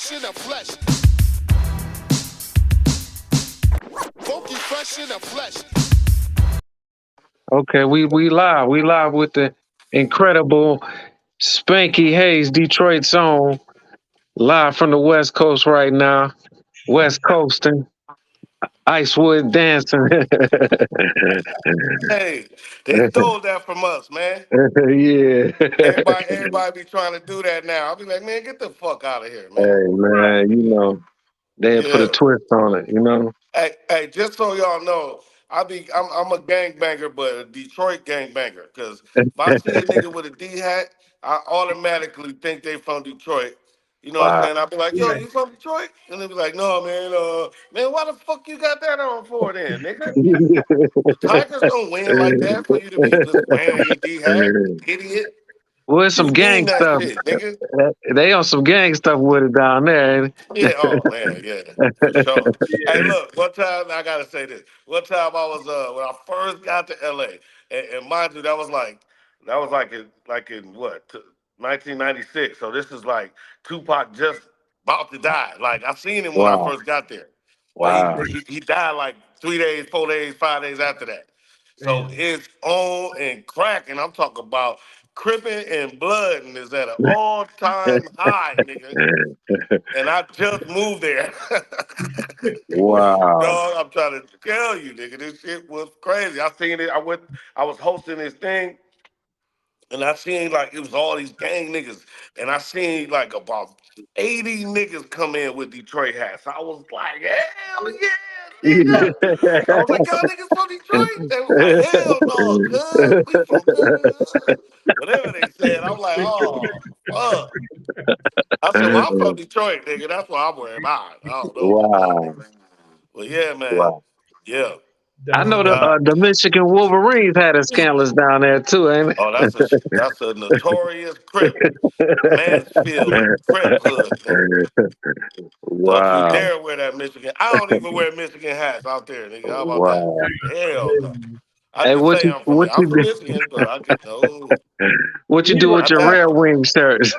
fresh in the flesh. Funky fresh in the flesh. Okay, we live. We live with the incredible Spanky Hayes, Detroit song, live from the West Coast right now. West Coasting, Icewood dancing. Hey, they stole that from us, man. Yeah. Everybody be trying to do that now. I'll be like, man, get the fuck out of here, man. Hey man, they had put a Yeah. twist on it. Hey, just so y'all know, I'm a gangbanger, but a Detroit gangbanger. Cause if I see a nigga with a D hat, I automatically think they from Detroit. You know what I'm Wow. saying? I'll be like, yo, you from Detroit? And they be like, no, man, man, why the fuck you got that on for then, nigga? The Tigers don't win like that for you to be just wearing your D hat, idiot. Well, it's some You mean gang that stuff. shit, nigga. They on some gang stuff with it down there. Yeah, oh man, yeah, for sure. Hey, look, one time I gotta say this. One time I was when I first got to LA, and mind you, that was like in what 1996. So this is like Tupac just about to die. Like I seen him when I Wow. first got there, but he Wow. he, he died like 3 days, 4 days, 5 days after that. So it's on and cracking. I'm talking about crippin' and blood, and is at an all-time high, nigga. And I just moved there. Wow. Dog, I'm trying to tell you, nigga, this shit was crazy. I seen it. I was hosting this thing, and I seen like it was all these gang niggas, and I seen like about 80 niggas come in with Detroit hats. I was like, hell yeah, nigga. I was like, y'all niggas from Detroit? They was like, hell no, cuz we from whatever they said. I'm like, oh fuck. I said, well, I'm from Detroit, nigga. That's why I'm wearing mine. I don't know about y'all Wow. niggas. But yeah, man. Wow. Yeah. I know the Yeah. the Michigan Wolverines had a scandalous down there too, ain't Oh, that's a notorious Crip. Mansfield Crip hood, nigga. Don't you Wow. dare wear that Michigan. I don't even wear Michigan hats out there, nigga. How about that? Wow. Hell no. I Hey, just what say you I'm from what there. I'm you from do? Michigan, but I get no. What you do with Not your that Red one. Wing shirts?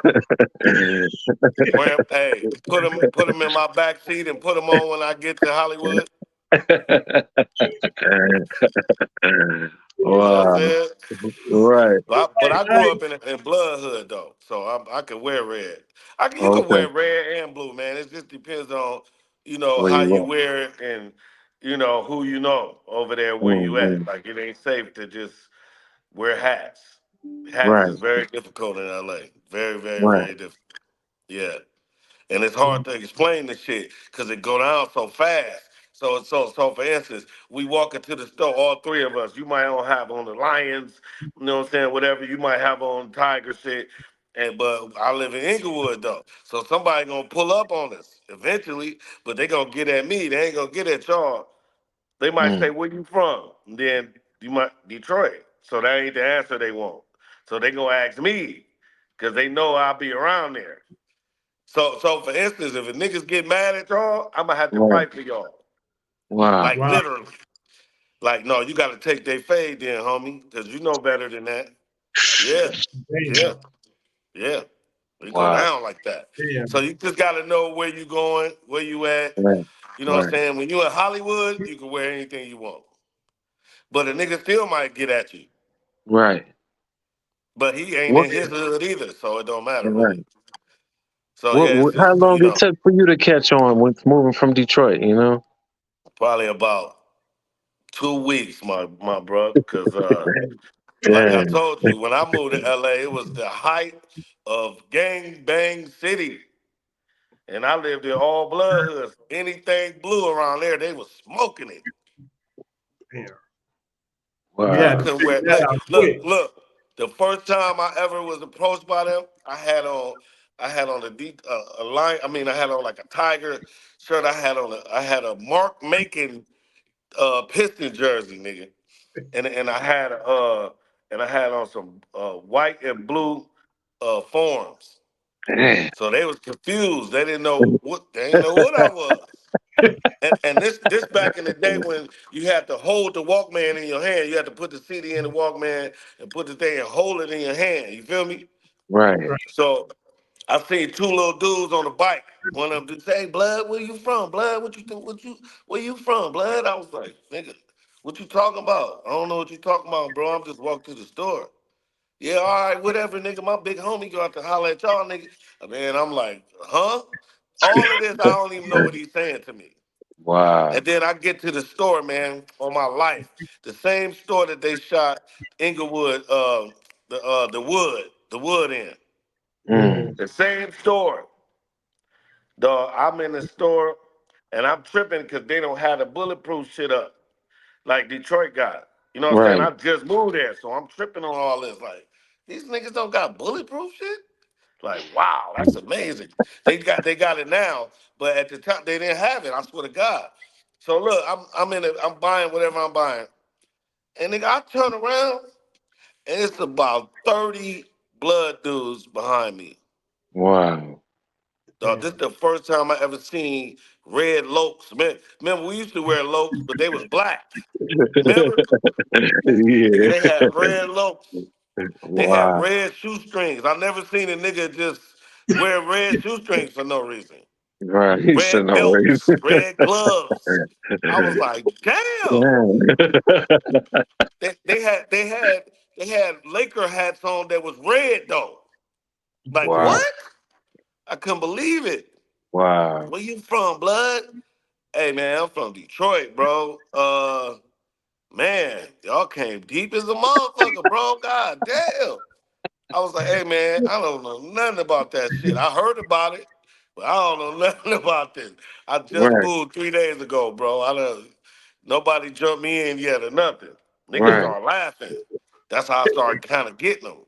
Where, hey, put them in my back seat and put them on when I get to Hollywood. You know what I'm Wow. saying? Right. But I grew up in Blood Hood though, so I can wear red. You can Okay. wear red and blue, man. It just depends on Where how you you wear it and who you know over there at? where you at. Hmm. Like it ain't safe to just wear hats. Hats Right. is very difficult in LA. Very, very, Right. very difficult. Yeah. And it's hard to explain the shit because it go down so fast. So for instance, we walk into the store, all three of us. You might all have on the Lions, you know what I'm saying, whatever. You might have on Tiger shit. But I live in Inglewood though. So somebody gonna pull up on us eventually, but they gonna get at me. They ain't gonna get at y'all. They might say, Mm. where you from? And then you might Detroit. So that ain't the answer they want. So they gonna ask me, because they know I'll be around there. So for instance, if a niggas get mad at y'all, I'm gonna have to Right. fight for y'all. Wow. Like literally. Like, no, you gotta take their fade then, homie, because you know better than that. Yeah, yeah, yeah. We go Wow. down like that. So you just gotta know where you going, where you at. Right. You know what I'm Right. saying? When you in Hollywood, you can wear anything you want. But a nigga still might get at you. Right. But he ain't What? in his hood either, so it don't matter Right. really. So yeah, it's How just, long it took for you to catch on with moving from Detroit? probably about 2 weeks, my bro. Cause like I Yeah. told you, when I moved to LA, it was the height of gang bang city. And I lived in all blood hoods. Anything blue around there, they was smoking it. You Wow. couldn't wear look. The first time I ever was approached by them, I had on a deep a line. I mean, I had on like a Tiger shirt. I had a Mark Macon Piston jersey, nigga, and I had on some white and blue forms. Damn. So they was confused. They didn't know what I was. And this back in the day when you had to hold the Walkman in your hand. You had to put the CD in the Walkman and put the thing and hold it in your hand. You feel me? Right. So I seen two little dudes on the bike. One of them just say, "Hey, Blood, where you from? Blood, what you think? Where you from, Blood?" I was like, "Nigga, what you talking about? I don't know what you talking about, bro. I'm just walking to the store." Yeah, all right, whatever, nigga. My big homie go out to holler at y'all, nigga. And then I'm like, huh? All of this, I don't even know what he's saying to me. Wow. And then I get to the store, man, on my life. The same store that they shot Inglewood, the wood in. Mm. The same store. Dog, I'm in the store and I'm tripping because they don't have the bulletproof shit up like Detroit got. You know what I'm saying? Right. I just moved there, so I'm tripping on all this. Like, these niggas don't got bulletproof shit? Like, wow, that's amazing. They got it now, but at the time they didn't have it. I swear to God. So look, I'm buying whatever I'm buying, and nigga, I turn around and it's about 30 blood dudes behind me. Wow. Dog, this is the first time I ever seen red lokes. Man, remember we used to wear lokes, but they was black. Remember? Nigga, Yeah. they had red lokes. They had Wow. red shoestrings. I never seen a nigga just wear red shoestrings for no reason. Right. He said Red no ways. belts, red gloves. I was like, damn. Damn. They had Laker hats on that was red though. Like Wow. what? I couldn't believe it. Wow. Where you from, blood? Hey man, I'm from Detroit, bro. Man, y'all came deep as a motherfucker, bro. God damn. I was like, hey man, I don't know nothing about that shit. I heard about it, but I don't know nothing about this. I just Right. moved 3 days ago, bro. Nobody jumped me in yet or nothing. Niggas Right. started laughing. That's how I started kind of getting them.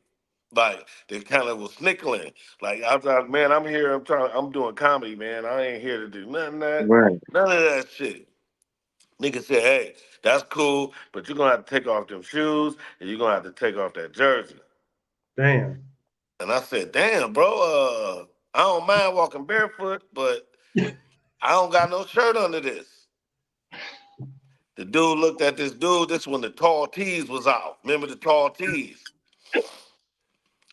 Like they kind of was snickling. Like I was like, man, I'm here. I'm doing comedy, man. I ain't here to do nothing that, Right. none of that shit. Nigga said, hey, that's cool, but you're gonna have to take off them shoes and you're gonna have to take off that jersey. Damn. And I said, damn, bro, I don't mind walking barefoot, but I don't got no shirt under this. The dude looked at this dude. This when the tall tees was out. Remember the tall tees?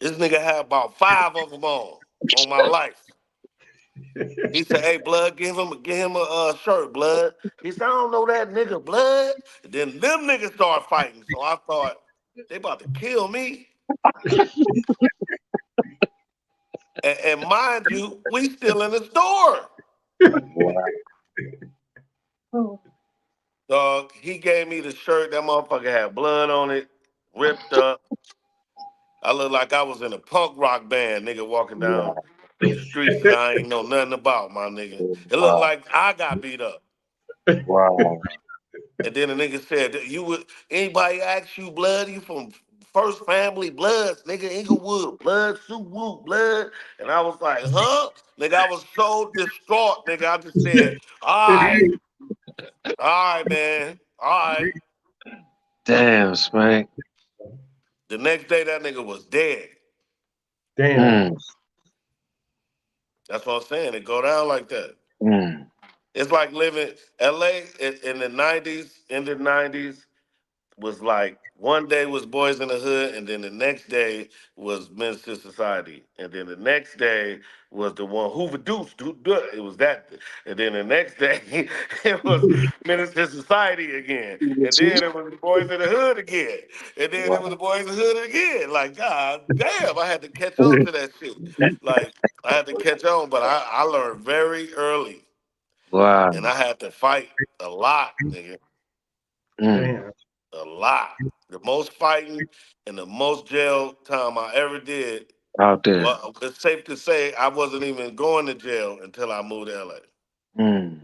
This nigga had about five of them on my life. He said, hey, blood, give him a shirt, blood. He said, I don't know that nigga, blood. And then them niggas started fighting. So I thought, they about to kill me. And mind you, we still in the store. Wow. Dog, he gave me the shirt. That motherfucker had blood on it, ripped up. I looked like I was in a punk rock band, nigga, walking down Wow. the streets that I ain't know nothing about, my nigga. It looked Wow. like I got beat up. Wow. And then the nigga said, "You would anybody ask you blood? You from First Family Bloods, nigga, Inglewood Blood, Sue Woo Blood?" And I was like, "Huh?" Nigga, I was so distraught, nigga. I just said, all right, man, all right." Damn, Spank. The next day, that nigga was dead. Damn. Mm. That's what I'm saying. It go down like that. Mm. It's like living LA in the '90s, in the '90s. Was like one day was Boys in the Hood, and then the next day was Minister Society, and then the next day was the one Hoover Deuce. It was that, and then the next day it was Minister Society again, and then it was the Boys in the Hood again, and then it was Wow. the Boys in the Hood again. Like God damn, I had to catch on to that shit. Like I had to catch on, but I learned very early, Wow. and I had to fight a lot, nigga. Mm. Damn. A lot. The most fighting and the most jail time I ever did. Out there. Well, it's safe to say I wasn't even going to jail until I moved to LA. Mm.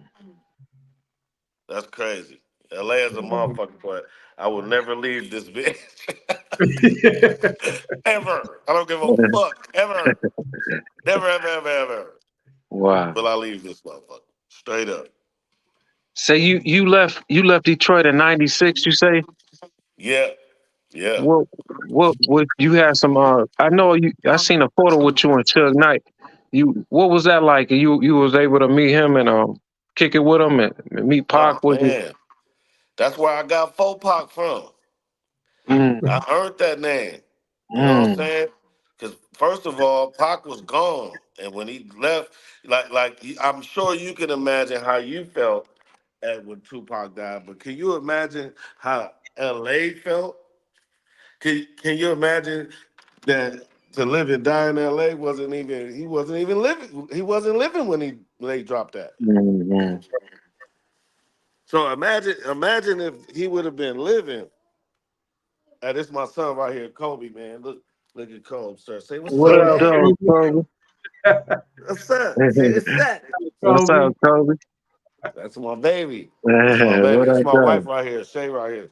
That's crazy. LA is a motherfucker, but I will never leave this bitch. Ever. I don't give a fuck. Ever. Never, ever, ever, ever. Wow. Will I leave this motherfucker? Straight up. Say you left Detroit in '96. You say Yeah. Yeah. what you had some I know you I seen a photo with you and Suge Knight. You what was that like? You was able to meet him and kick it with him and meet Pac Oh was it? man. That's where I got Fopak from. Mm, I earned that name. You know what I'm mm, saying? Because first of all, Pac was gone, and when he left, I'm sure you can imagine how you felt at when Tupac died. But can you imagine how L.A. felt? Can you imagine that to live and die in L.A. wasn't even living. He wasn't living when they dropped that. Mm-hmm. So imagine if he would have been living. This my son right here, Kobe, man. Look at Kobe, sir. Say what's What What up, up, up, man. though, Kobe? Kobe? What's up? Say what's up. What's Kobe. up, Kobe? That's my baby. That's my baby. What That's up, my though? wife right here, Shay right here.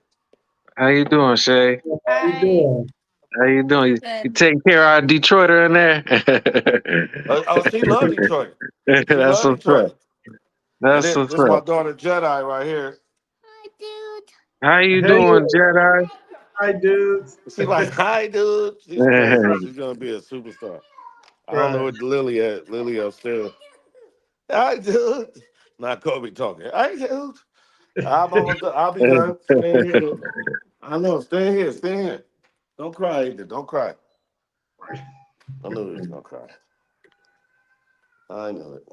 How you doing, Shay? How you Hi. doing? How you doing? You Good. taking care of our Detroiter in Oh, she love Detroit. there? She That's love what's up. Detroit. And That's then what's this my up. daughter Jedi right here. Hi, dude. How you Hey, doing, Jedi? hi, dudes. She like, hi, dude. She's crazy. She's gonna be a superstar. I don't know Right. what Lily at. Lily upstairs. Hi, dude. Not Kobe talking. Hi, dude. I'm almost done. I'll be done. Stay here. I know. Stay here. Stay here. Don't cry either. Don't cry. I knew he was gonna cry. I knew it.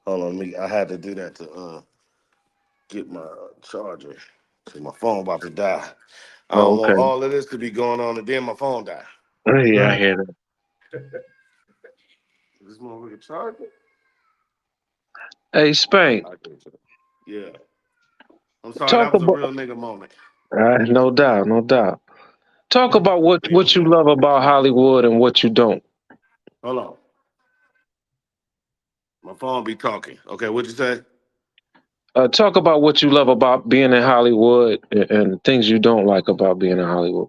Hold on, me. I had to do that to get my charger. See, my phone about to die. I don't want Okay. all of this to be going on and then my phone die. Yeah, I Right. hear that. This motherfucker charger? Hey, Spank, I can't charge. Yeah. I'm sorry. talk That was a about. real nigga moment. No doubt, no doubt. Talk about Ain't no what you doubt. love about Hollywood and what you don't. Hold on. My phone be talking. Okay, what'd you say? Talk about what you love about being in Hollywood and things you don't like about being in Hollywood.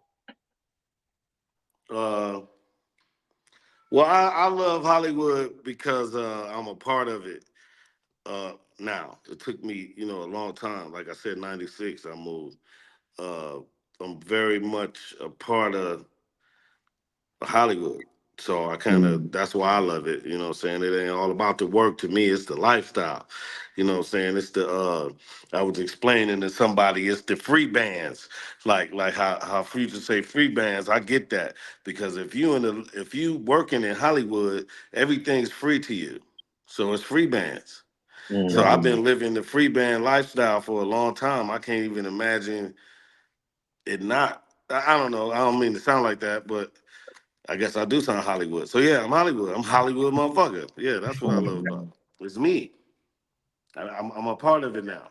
Uh, well, I love Hollywood because I'm a part of it. Now it took me, a long time. Like I said, '96, I moved. Uh, I'm very much a part of Hollywood. So I kind of Mm, that's why I love it. You know what I'm saying? It ain't all about the work to me, it's the lifestyle. You know what I'm saying? It's the I was explaining to somebody it's the free bands. Like how Future say free bands. I get that. Because if you working in Hollywood, everything's free to you. So it's free bands. So I've mm, been living the free band lifestyle for a long time. I can't even imagine it not. I don't know. I don't mean to sound like that, but I guess I do sound Hollywood. So yeah, I'm Hollywood. I'm Hollywood motherfucker. Yeah, that's what I love mm, about it. It's me. I'm a part of it now.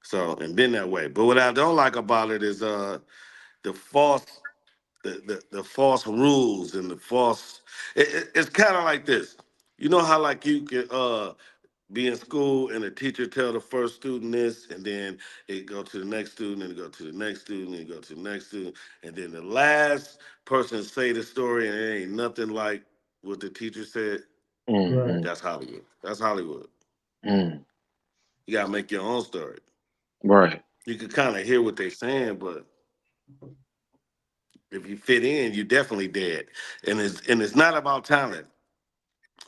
So and been that way. But what I don't like about it is the false the false rules and the false. It's kind of like this. You know how like you can be in school and the teacher tell the first student this, and then it go to the next student, and it go to the next student, and it go to the next student, and then the last person say the story, and it ain't nothing like what the teacher said. Right. mm, That's Hollywood. That's Hollywood. mm. You gotta make your own story. Right. You can kind of hear what they're saying, but if you fit in, you definitely dead. And it's not about talent.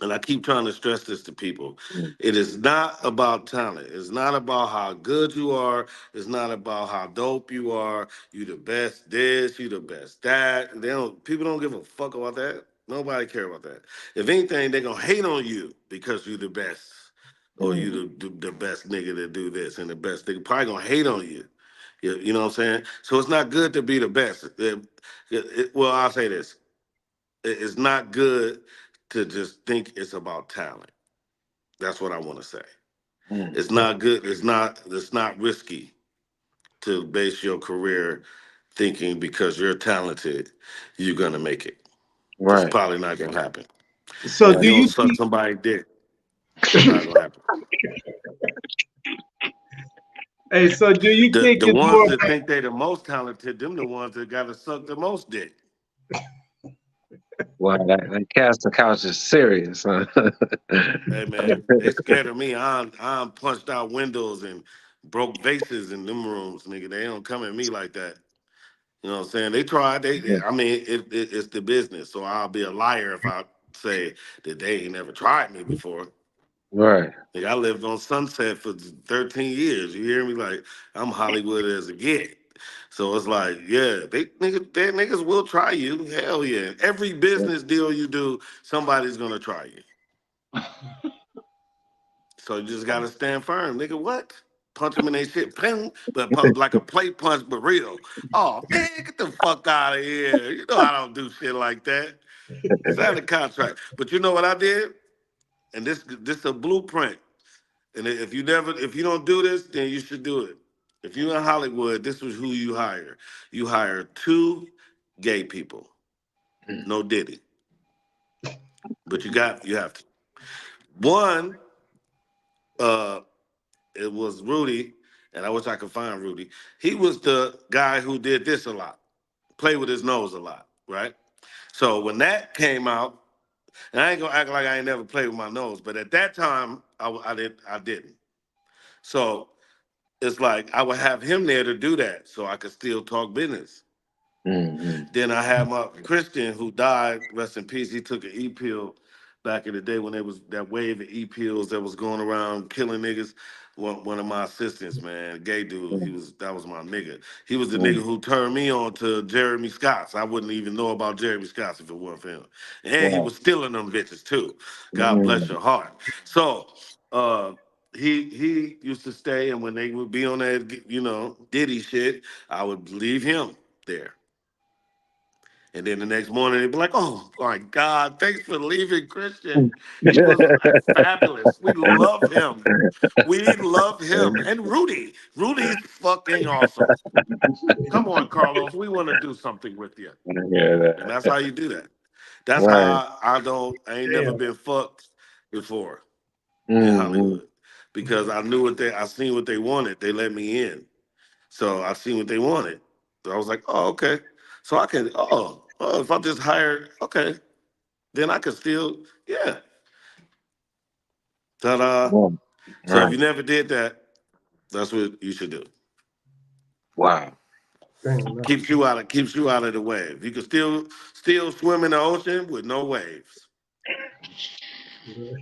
And I keep trying to stress this to people. Mm, It is not about talent. It's not about how good you are. It's not about how dope you are. You the best this, you the best that. People don't give a fuck about that. Nobody care about that. If anything, they're gonna hate on you because you the best. Or you mm. the best nigga to do this and the best nigga probably gonna hate on you. You know what I'm saying? So it's not good to be the best. Well, I'll say this. It's not good to just think it's about talent. That's what I want to say. Mm. It's not good. It's not risky to base your career thinking because you're talented, you're gonna make it. It's Right. probably not gonna happen. So If Right. do you don't you suck think, somebody dick, it's not gonna happen. hey, so do you The think the it's ones more that like, think they the most talented, them the ones that gotta suck the most dick. Wow, that casting couch is serious, huh? Hey man, they scared of me. I'm punched out windows and broke vases in them rooms, nigga. They don't come at me like that. You know what I'm saying? They tried. I mean, it's the business. So I'll be a liar if I say that they ain't never tried me before. Right. Like I lived on Sunset for 13 years. You hear me? Like I'm Hollywood as a get. So it's like, yeah, they niggas will try you. Hell yeah. Every business deal you do, somebody's gonna try you. So you just gotta stand firm, nigga. What? Punch them in their shit, ping, but like a plate punch, but real. Oh man, get the fuck out of here. You know I don't do shit like that. Sign the contract. But you know what I did? And this a blueprint. And if you don't do this, then you should do it. If you're in Hollywood, this was who you hire. You hire two gay people. No Diddy. But you have to. One, uh, it was Rudy, and I wish I could find Rudy. He was the guy who did this a lot, play with his nose a lot, right? So when that came out, and I ain't gonna act like I ain't never played with my nose, but at that time I didn't. So it's like I would have him there to do that, so I could still talk business. Mm-hmm. Then I had my Christian who died, rest in peace. He took an E pill back in the day when there was that wave of E pills that was going around killing niggas. One of my assistants, man, a gay dude, that was my nigga. He was the nigga who turned me on to Jeremy Scott's. I wouldn't even know about Jeremy Scott's if it weren't for him. And he Wow. was stealing them bitches too. God bless Mm-hmm. your heart. So he used to stay, and when they would be on that, Diddy shit, I would leave him there. And then the next morning they'd be like, "Oh my God, thanks for leaving, Christian. He was fabulous. We love him. We love him. And Rudy. Rudy's fucking awesome. Come on, Carlos. We want to do something with you." Yeah, And that's how you do that. That's right. how I ain't never Damn. been fucked before in Mm-hmm. Hollywood. Because I seen what they wanted. They let me in. So I seen what they wanted. So I was like, oh, okay. So I can, if I just hire, okay, then I could still, yeah. Ta-da. Wow. So if Right. you never did that, that's what you should do. Wow. Damn, that's Keeps you out of the wave. You can still swim in the ocean with no waves. good.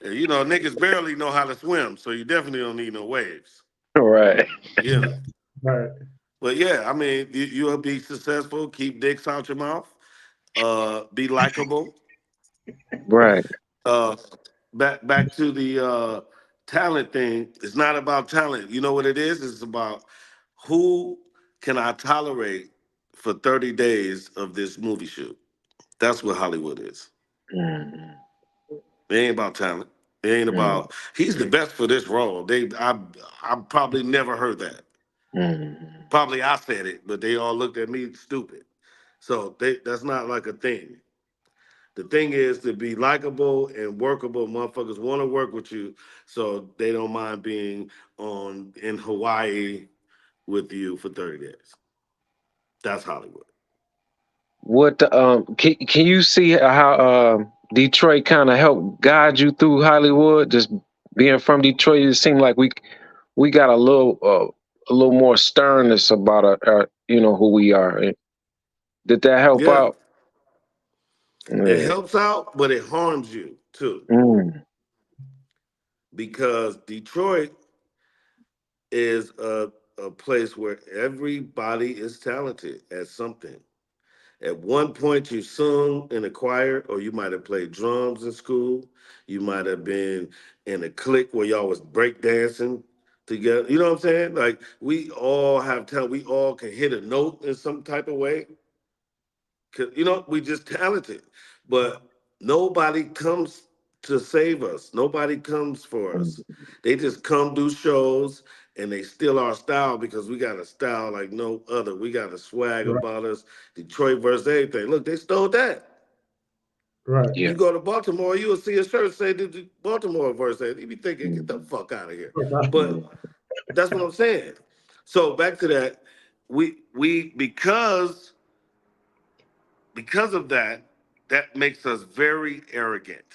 And, niggas barely know how to swim, so you definitely don't need no waves. Right. You know. Right. But yeah, I mean, you'll be successful. Keep dicks out your mouth. Be likable. Right. uh back to the talent thing. It's not about talent. You know what it is? It's about who can I tolerate for 30 days of this movie shoot. That's what Hollywood is. Mm-hmm. It ain't about talent. It ain't about he's the best for this role. I probably never heard that. Mm-hmm. Probably I said it, but they all looked at me stupid. So that's not like a thing. The thing is to be likable and workable. Motherfuckers want to work with you, so they don't mind being on in Hawaii with you for 30 days. That's Hollywood. What can you see how Detroit kind of helped guide you through Hollywood? Just being from Detroit, it seemed like we got a little more sternness about our who we are. Did that help Yeah, out? it Yeah. helps out, but it harms you too Mm, because Detroit is a place where everybody is talented at something. At one point, you sung in a choir, or you might have played drums in school. You might have been in a clique where y'all was breakdancing together. You know what I'm saying? Like we all have talent. We all can hit a note in some type of way. 'Cause, we just talented, but nobody comes to save us. Nobody comes for us. They just come do shows and they steal our style because we got a style like no other. We got a swag Right. about us. Detroit versus everything. Look, they stole that. Right. yeah. You go to Baltimore, you'll see a shirt say the Baltimore versus. You be thinking, get the fuck out of here. But Mm, that's what I'm saying. So back to that, we because of that, that makes us very arrogant,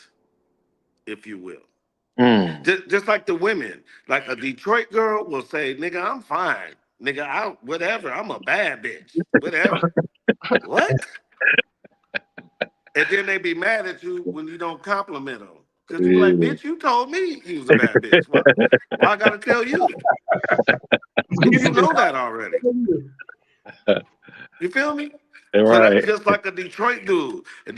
if you will. mm. Just like the women, like a Detroit girl will say, "Nigga, I'm fine. Nigga, I whatever. I'm a bad bitch. Whatever. What?" And then they be mad at you when you don't compliment them. Cause you be like, Yeah. bitch, you told me he was a bad bitch. Why I gotta tell you? You know that already. You feel me? So that's Right. just like a Detroit dude. A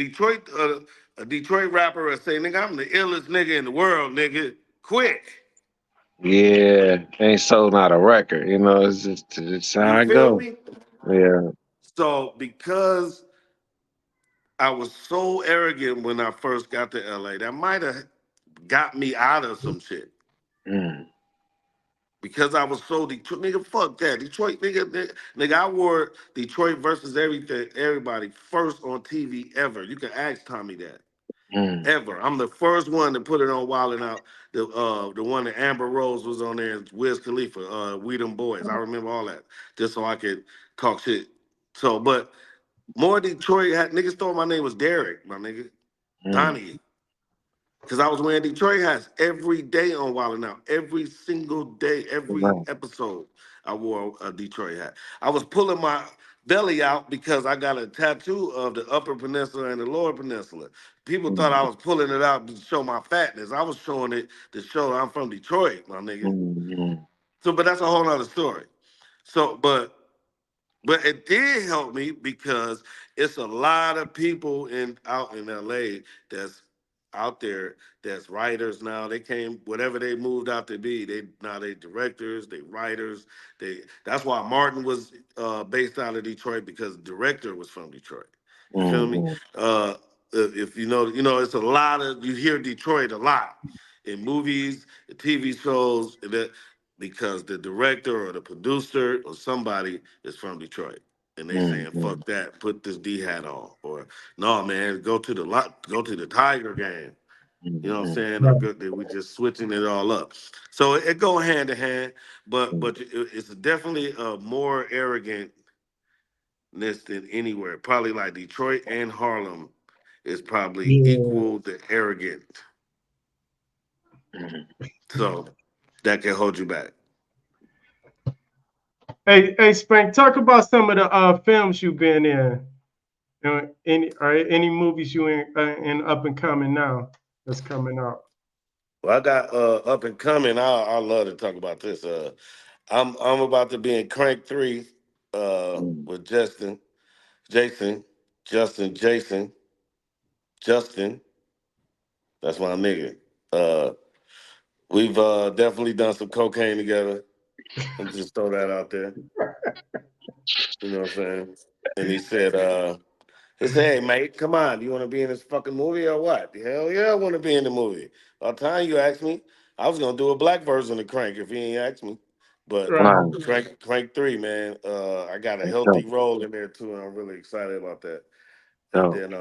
Detroit rapper will say, nigga, I'm the illest nigga in the world, nigga. Quick. Yeah. Ain't sold not a record. You know, it's You how I feel go. me? Yeah. So because I was so arrogant when I first got to LA, that might have got me out of some shit. Mm, Because I was so Detroit, nigga, fuck that. Detroit, nigga, I wore Detroit versus everybody first on TV ever. You can ask Tommy that. mm, Ever. I'm the first one to put it on Wildin' Out. The one that Amber Rose was on there, and Wiz Khalifa, We Them Boys. I remember all that. Just so I could talk shit. So, but more Detroit had niggas thought my name was Derek, my nigga. mm. Donnie. Cause I was wearing Detroit hats every day on Wild 'N Out. Every single day, every Right. episode, I wore a Detroit hat. I was pulling my belly out because I got a tattoo of the Upper Peninsula and the Lower Peninsula. People thought I Mm, was pulling it out to show my fatness. I was showing it to show I'm from Detroit, my nigga. mm, mm, So, but that's a whole nother story. So, but it did help me because it's a lot of people in out in LA that's out there that's writers now. They came whatever they moved out to be. They directors, they writers. That's why Martin was based out of Detroit because director was from Detroit. You feel me? mm, If you know, it's a lot of you hear Detroit a lot in movies, TV shows. Because the director or the producer or somebody is from Detroit. And they mm, saying, mm, fuck that, put this D hat on. Or no, man, go to the Tiger game. You know what I'm mm, saying? Or Right. go, we just switching it all up. So it go hand to hand, mm, but it's definitely more arrogantness than anywhere. Probably like Detroit and Harlem is probably Yeah. equal to arrogant. mm. So that can hold you back. Hey, Spank, talk about some of the films you've been in. Any movies you in up and coming now that's coming out? Well, I got up and coming. I love to talk about this. I'm about to be in Crank 3 Mm. with Jason, Jason, Justin. That's my nigga. Uh, we've definitely done some cocaine together. I'm just throw that out there. You know what I'm saying? And he said, hey, mate, come on. Do you want to be in this fucking movie or what? Hell yeah, I want to be in the movie. By the time you asked me, I was going to do a black version of Crank if he ain't asked me. But Right. Wow. Crank 3, man, I got a That's healthy dope. role in there too, and I'm really excited about that. And Dope. then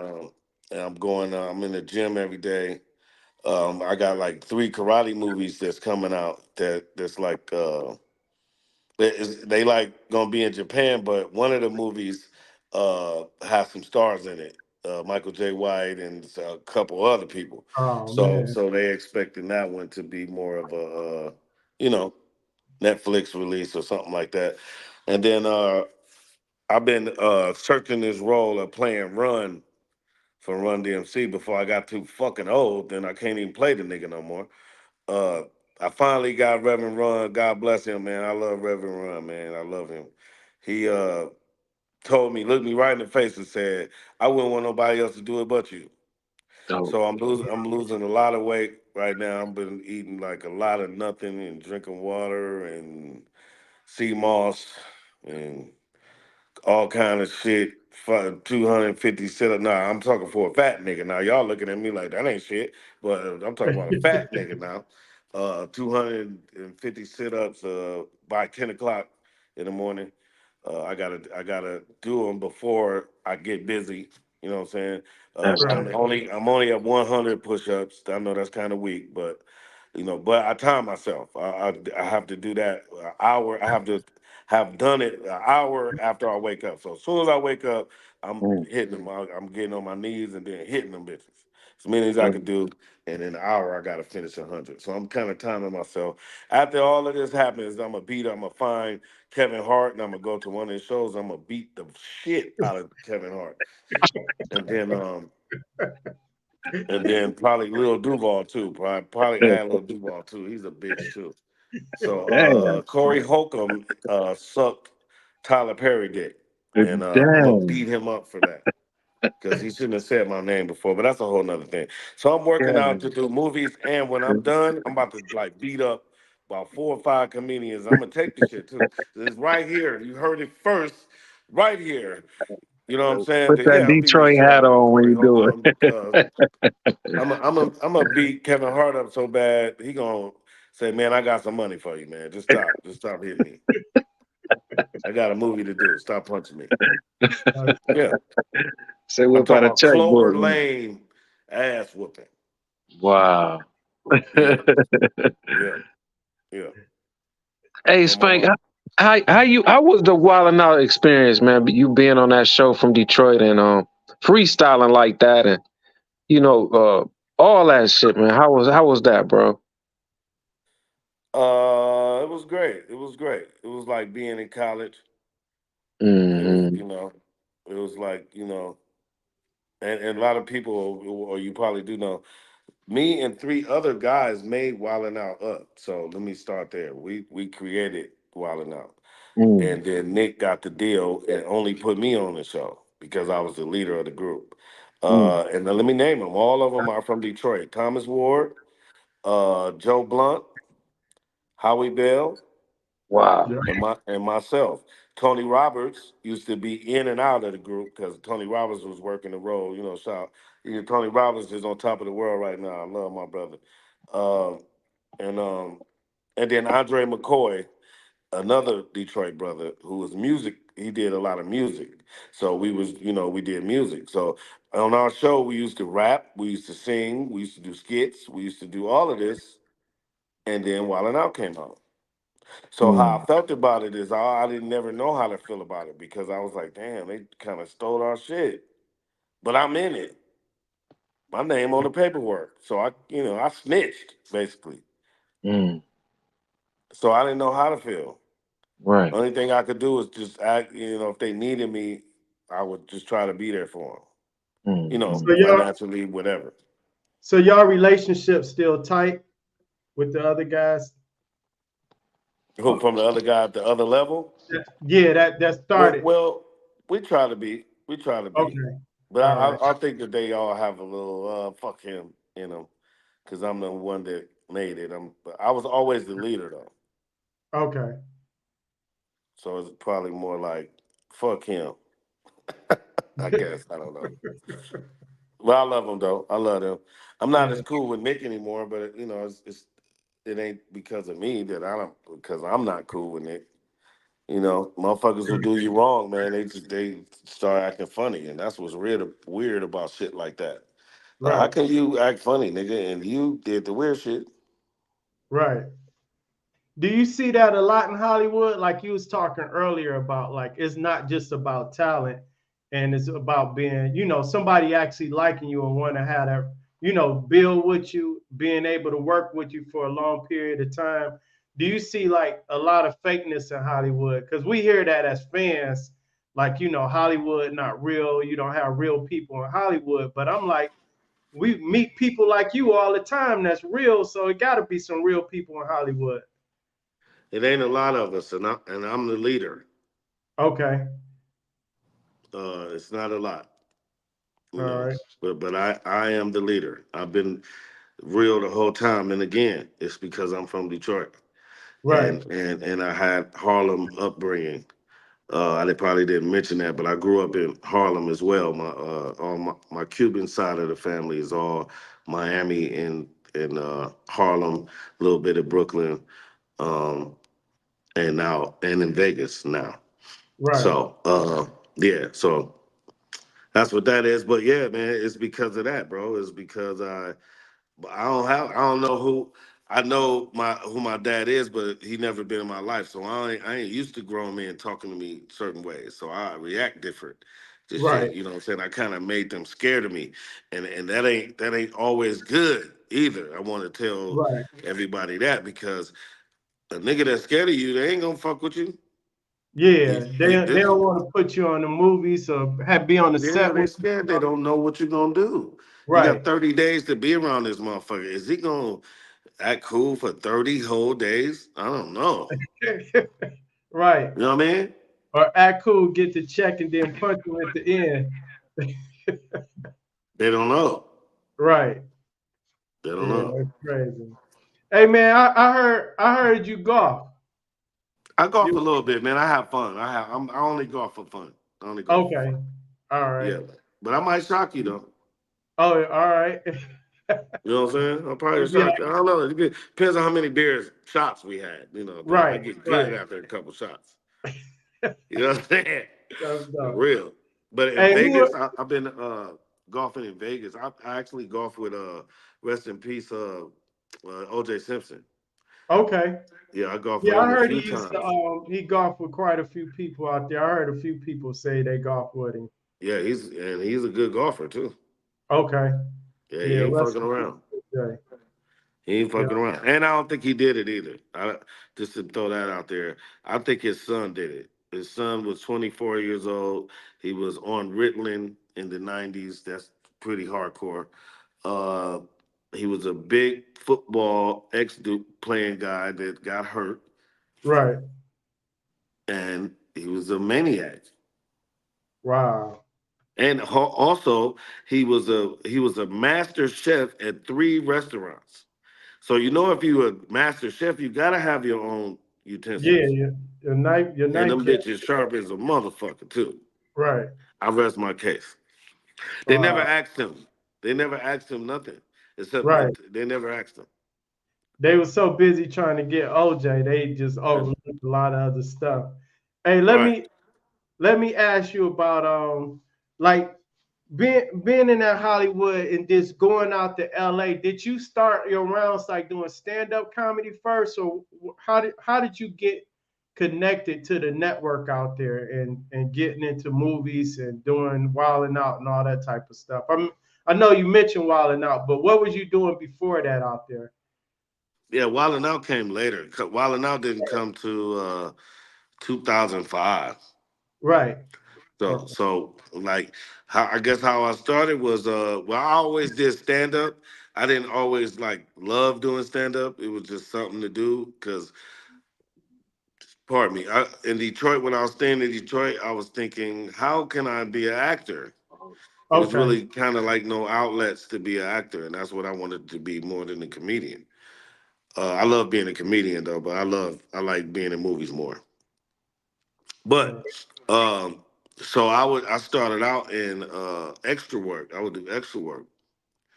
and I'm in the gym every day. I got like 3 karate movies that's coming out that's like they like gonna be in Japan, but one of the movies has some stars in it. Michael J. White and a couple other people. Oh man. So they expecting that one to be more of a you know, Netflix release or something like that. And then I've been searching this role of playing Run for Run DMC before I got too fucking old. Then I can't even play the nigga no more. Uh, I finally got Reverend Run. God bless him, man. I love Reverend Run, man. I love him. He told me, looked me right in the face and said, I wouldn't want nobody else to do it but you. Dope. So I'm losing a lot of weight right now. I've been eating like a lot of nothing and drinking water and sea moss and all kind of shit. 250 sit up. Nah, I'm talking for a fat nigga. Now y'all looking at me like that ain't shit, but I'm talking about a fat nigga now. 250 sit ups by 10 o'clock in the morning. I gotta do them before I get busy. You know what I'm saying? That's Right. dope. I'm only at 100 push-ups. I know that's kind of weak, but but I time myself. I have to do that an hour. I have to have done it an hour after I wake up. So as soon as I wake up, I'm Mm, hitting them. I'm getting on my knees and then hitting them bitches. As many as I mm, can do, and in an hour I gotta finish 100. So I'm kind of timing myself. After all of this happens, I'm gonna find Kevin Hart and I'm gonna go to one of his shows. I'm gonna beat the shit out of Kevin Hart, and then And then probably Lil Duval too. Probably add Lil Duval too. He's a bitch too. So Damn. Corey Holcomb sucked Tyler Perry dick, and I'm gonna Damn. beat him up for that because he shouldn't have said my name before. But that's a whole nother thing. So I'm working out to do movies, and when I'm done, I'm about to like beat up about 4 or 5 comedians. I'm gonna take the shit too. It's right here. You heard it first, right here. You know what I'm saying? Put that Yeah, I'm beating the Detroit shit hat out of on when Corey you do Holcomb. I'm gonna beat Kevin Hart up so bad he gonna say, "Man, I got some money for you, man. Just stop hitting me. I got a movie to do. Stop punching me." Uh, Yeah, Say I'm whip out talking a about Clover checkbook. Lane ass whooping. Wow. Yeah, yeah, yeah. Hey, My Spank, mama. how was the Wildin' Out experience, man? You being on that show from Detroit and freestyling like that, and all that shit, man. How was that, bro? It was great. It was great. It was like being in college. It was, Hmm. it was like, and a lot of people, or you probably do know, me and 3 other guys made Wildin' Out up. So let me start there. We created Wildin' Out, Mm, and then Nick got the deal and only put me on the show because I was the leader of the group. mm. And then let me name them. All of them are from Detroit. Thomas Ward, Joe Blunt, Howie Bell, Wow. yeah, and myself. Tony Roberts used to be in and out of the group because Tony Roberts was working the role. Shout. Tony Roberts is on top of the world right now. I love my brother. Um, and and then Andre McCoy, another Detroit brother who was music. He did a lot of music. So we did music. So on our show, we used to rap, we used to sing, we used to do skits, we used to do all of this. And then Wild 'N Out came out. So how Mm, I felt about it is I didn't never know how to feel about it because I was like, damn, they kind of stole our shit. But I'm in it. My name on the paperwork. So I snitched basically. mm. So I didn't know how to feel. Right. Only thing I could do is just act, if they needed me, I would just try to be there for them. Mm, so mm. y'all, Financially, whatever. so y'all relationship still tight with the other guys? Who from the other guy at the other level? Yeah, that Well, started. well, we try to be. We try to be. Okay, But all right, I think that they all have a little fuck him, because I'm the one that made it. But I was always the leader though, okay. so it's probably more like fuck him. I guess I don't know. Well, I love him though. I love him. I'm not Yeah, as cool with Nick anymore, but it ain't because of me that I don't because I'm not cool with Nick. Motherfuckers who do you wrong, man, they start acting funny, and that's what's weird about shit like that. Like, how right, can you act funny, nigga, and you did the weird shit? right. Do you see that a lot in Hollywood? Like you was talking earlier about, like it's not just about talent, and it's about being, somebody actually liking you and want to have that, build with you, being able to work with you for a long period of time. Do you see like a lot of fakeness in Hollywood? Because we hear that as fans, like Hollywood not real. You don't have real people in Hollywood. But I'm like, we meet people like you all the time that's real. So it got to be some real people in Hollywood. It ain't a lot of us, and I'm the leader. Okay. It's not a lot, All right. but I am the leader. I've been real the whole time, and again, it's because I'm from Detroit, Right. and I had Harlem upbringing. I probably didn't mention that, but I grew up in Harlem as well. All my Cuban side of the family is all Miami and Harlem, a little bit of Brooklyn, um, and in Vegas now. Right. So yeah, so that's what that is. But yeah, man, it's because of that, bro. It's because I don't know who I know who my dad is, but he never been in my life. So I ain't used to grown men talking to me certain ways. So I react different to shit. Right. You know what I'm saying? I kind of made them scared of me. And that ain't always good either. I want to tell Right. everybody that because a nigga that's scared of you, they ain't gonna fuck with you. Yeah, they This, don't want to put you on the movies or have be on the yeah, set they with you. scared. They don't know what you're gonna do. You Right. got 30 days to be around this motherfucker. Is he gonna act cool for 30 whole days? I don't know. Right. You know what I mean? Or act cool, get the check, and then punch them at the end. They don't know. Right. They don't Yeah, know. that's crazy. Hey man, I heard you golf. I golf a You little bit, man. I have fun. I only golf for fun. I only golf for okay? fun. All right. Yeah. But I might shock you though. Oh, all right. You know what I'm saying? I'll probably Yeah. shock you. I don't know. It depends on how many beers shots we had. You know, but I Right. get good Right. after a couple shots. You know what I'm saying? That's For dope. real. But in Hey, Vegas, I've been golfing in Vegas. I actually golf with rest in peace OJ Simpson. okay. Yeah, I golfed with Yeah, I him a heard few he used to times. he golfed with quite a few people out there. I heard a few people say they golf with him. Yeah, he's a good golfer too. Okay. Yeah, he Yeah, ain't rest fucking in peace, around. Jay. He ain't Yeah. fucking around. And I don't think he did it either. Just to throw that out there. I think his son did it. His son was 24 years old. He was on Ritalin in the 90s. That's pretty hardcore. Uh, he was a big football ex playing guy that got hurt, Right. and he was a maniac. Wow. And also, he was a master chef at 3 restaurants. So you know, if you a master chef, you gotta have your own Yeah, utensils, your and knife them check. bitches sharp as a motherfucker too. Right. I rest my case. They never Wow. asked him. They never asked him nothing, except Right. they never asked him. They were so busy trying to get OJ, they just That's overlooked a lot of other stuff. Hey, let right. me let me ask you about like being in that Hollywood and just going out to LA. Did you start your rounds like doing stand-up comedy first, or how did you get connected to the network out there and getting into movies and doing Wildin' Out and all that type of stuff? I know you mentioned Wildin' Out, but what was you doing before that out there? Yeah, Wildin' Out came later. Wildin' Out didn't come to 2005. Right. So, Okay. so like, how I guess how I started was well, I always did stand up. I didn't always like love doing stand up. It was just something to do because, pardon me, in Detroit when I was staying in Detroit, I was thinking, how can I be an actor? It was Okay. really kind of like no outlets to be an actor, and that's what I wanted to be more than a comedian. I love being a comedian though, but I like being in movies more. Right. But so I started out in extra work. I would do extra work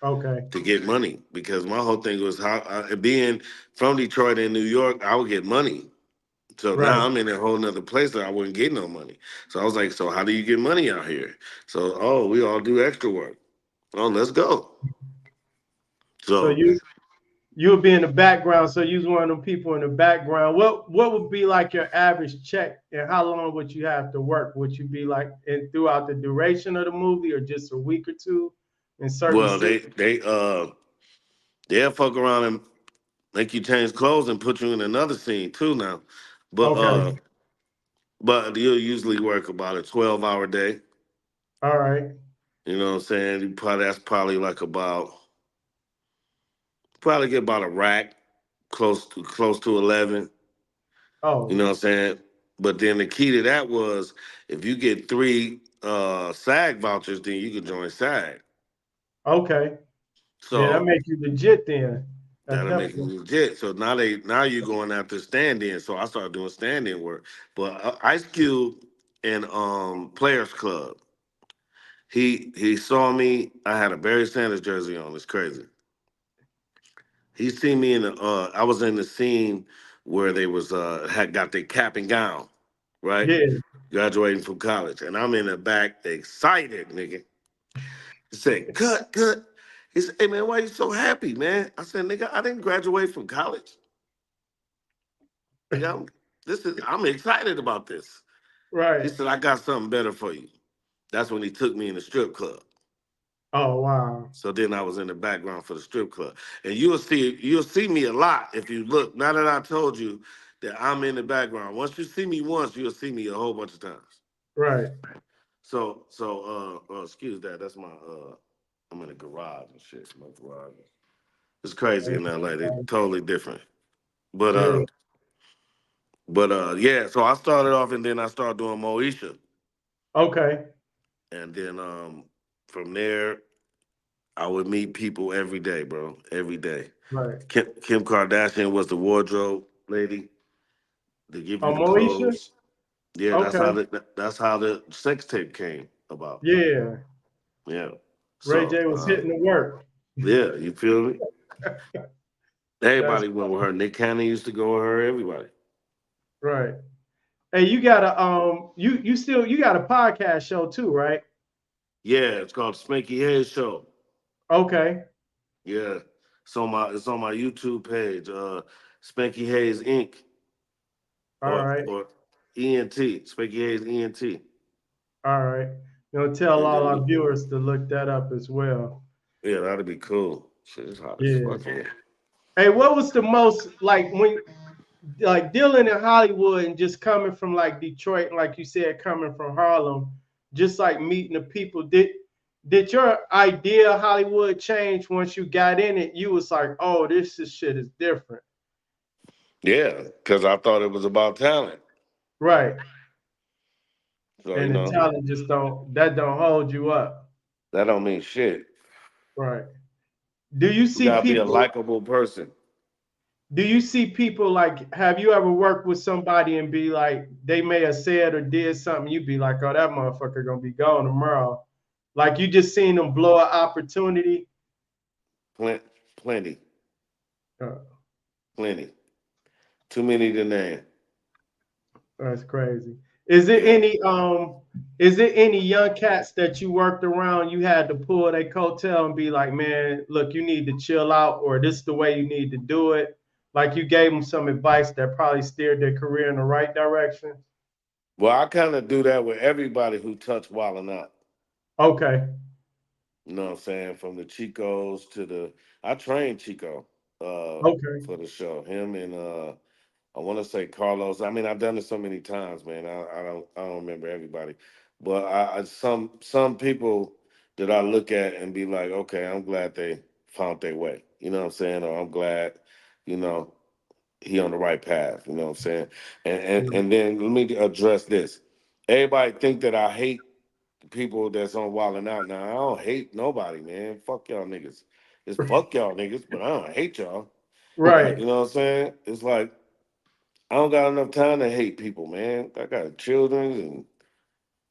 Okay. to get money because my whole thing was how being from Detroit and New York, I would get money. So Right. now I'm in a whole nother place that I wouldn't get no money. So I was like, so how do you get money out here? So we all do extra work. Oh, let's go. So So you would be in the background. So you was one of them people in the background. What would be like your average check, and how long would you have to work? Would you be like in throughout the duration of the movie, or just a week or two in certain well, scenes? they'll fuck around and make you change clothes and put you in another scene too now. But Okay. you'll usually work about a 12-hour day. All right. You know what I'm saying? That's probably like about probably get about a rack, close to 11. You know Oh. what I'm saying? But then the key to that was if you get 3 SAG vouchers, then you can join SAG. Okay. Yeah, that So makes you legit then. That's that'll make it definitely legit. So now you're going after stand-in. So I started doing stand-in work. But Ice Cube and Players Club, he saw me. I had a Barry Sanders jersey on. It's crazy. He seen me in the I was in the scene where they was had got their cap and gown, right? yeah. Graduating from college. And I'm in the back excited, nigga. He said, cut, cut. He said, hey man, why you so happy, man? I said, nigga, I didn't graduate from college. Nigga, I'm excited about this. He Right. said, I got something better for you. That's when he took me in the strip club. Oh wow. So then I was in the background for the strip club. And you'll see me a lot if you look. Now that I told you, that I'm in the background. Once you see me once, you'll see me a whole bunch of times. Right. Excuse that. That's my I'm in a garage and shit. My garage. It's crazy in LA. They totally different. But Yeah. yeah, so I started off and then I started doing Moesha. Okay. And then from there I would meet people every day, bro. Every day. Right. Kim Kardashian was the wardrobe lady to give you the Moesha? clothes. Yeah, Okay. that's how the sex tape came about. Yeah. Yeah. Ray So J was hitting the work. yeah, you feel me? That's Everybody went with her. Nick Cannon used to go with her. Everybody. right. Hey, you got a you got a podcast show too, right? Yeah, it's called Spanky Hayes Show. Okay. Yeah, it's on my YouTube page. Spanky Hayes Inc. All right. or ENT. Spanky Hayes ENT. All right. You know, tell And all then our viewers to look that up as well. yeah, that'd be cool. Shit, it's hot as Yeah. fuck here. Hey, what was the most like when like dealing in Hollywood and just coming from like Detroit, and like you said, coming from Harlem, just like meeting the people. Did your idea of Hollywood change once you got in it? You was like, oh, shit is different. Yeah, because I thought it was about talent. Right. So And the talent just don't hold you up. that don't mean shit. Right. Do you You see gotta be a people likable person. do you see people like have you ever worked with somebody and be like they may have said or did something you be like, oh, that motherfucker gonna be gone tomorrow, like you just seen them blow an opportunity? Plenty, uh, plenty. Too many to name. that's crazy. is it Yeah. any um is it any young cats that you worked around you had to pull their coattail and be like, man, look, you need to chill out, or this is the way you need to do it, like you gave them some advice that probably steered their career in the right direction? Well, I kind of do that with everybody who touched Wildin' Out. Okay. You know what I'm saying? From the Chicos to I trained Chico Okay. for the show. Him and I want to say Carlos. I mean, I've done it so many times, man. I don't remember everybody, but some people that I look at and be like, okay, I'm glad they found their way. You know what I'm saying? Or I'm glad, you know, he on the right path. You know what I'm saying? And then let me address this. Everybody think that I hate people that's on Wildin' Out now. I don't hate nobody, man. Fuck y'all niggas. It's fuck y'all niggas, but I don't hate y'all. Like, Right. you know what I'm saying? It's like I don't got enough time to hate people, man. I got children and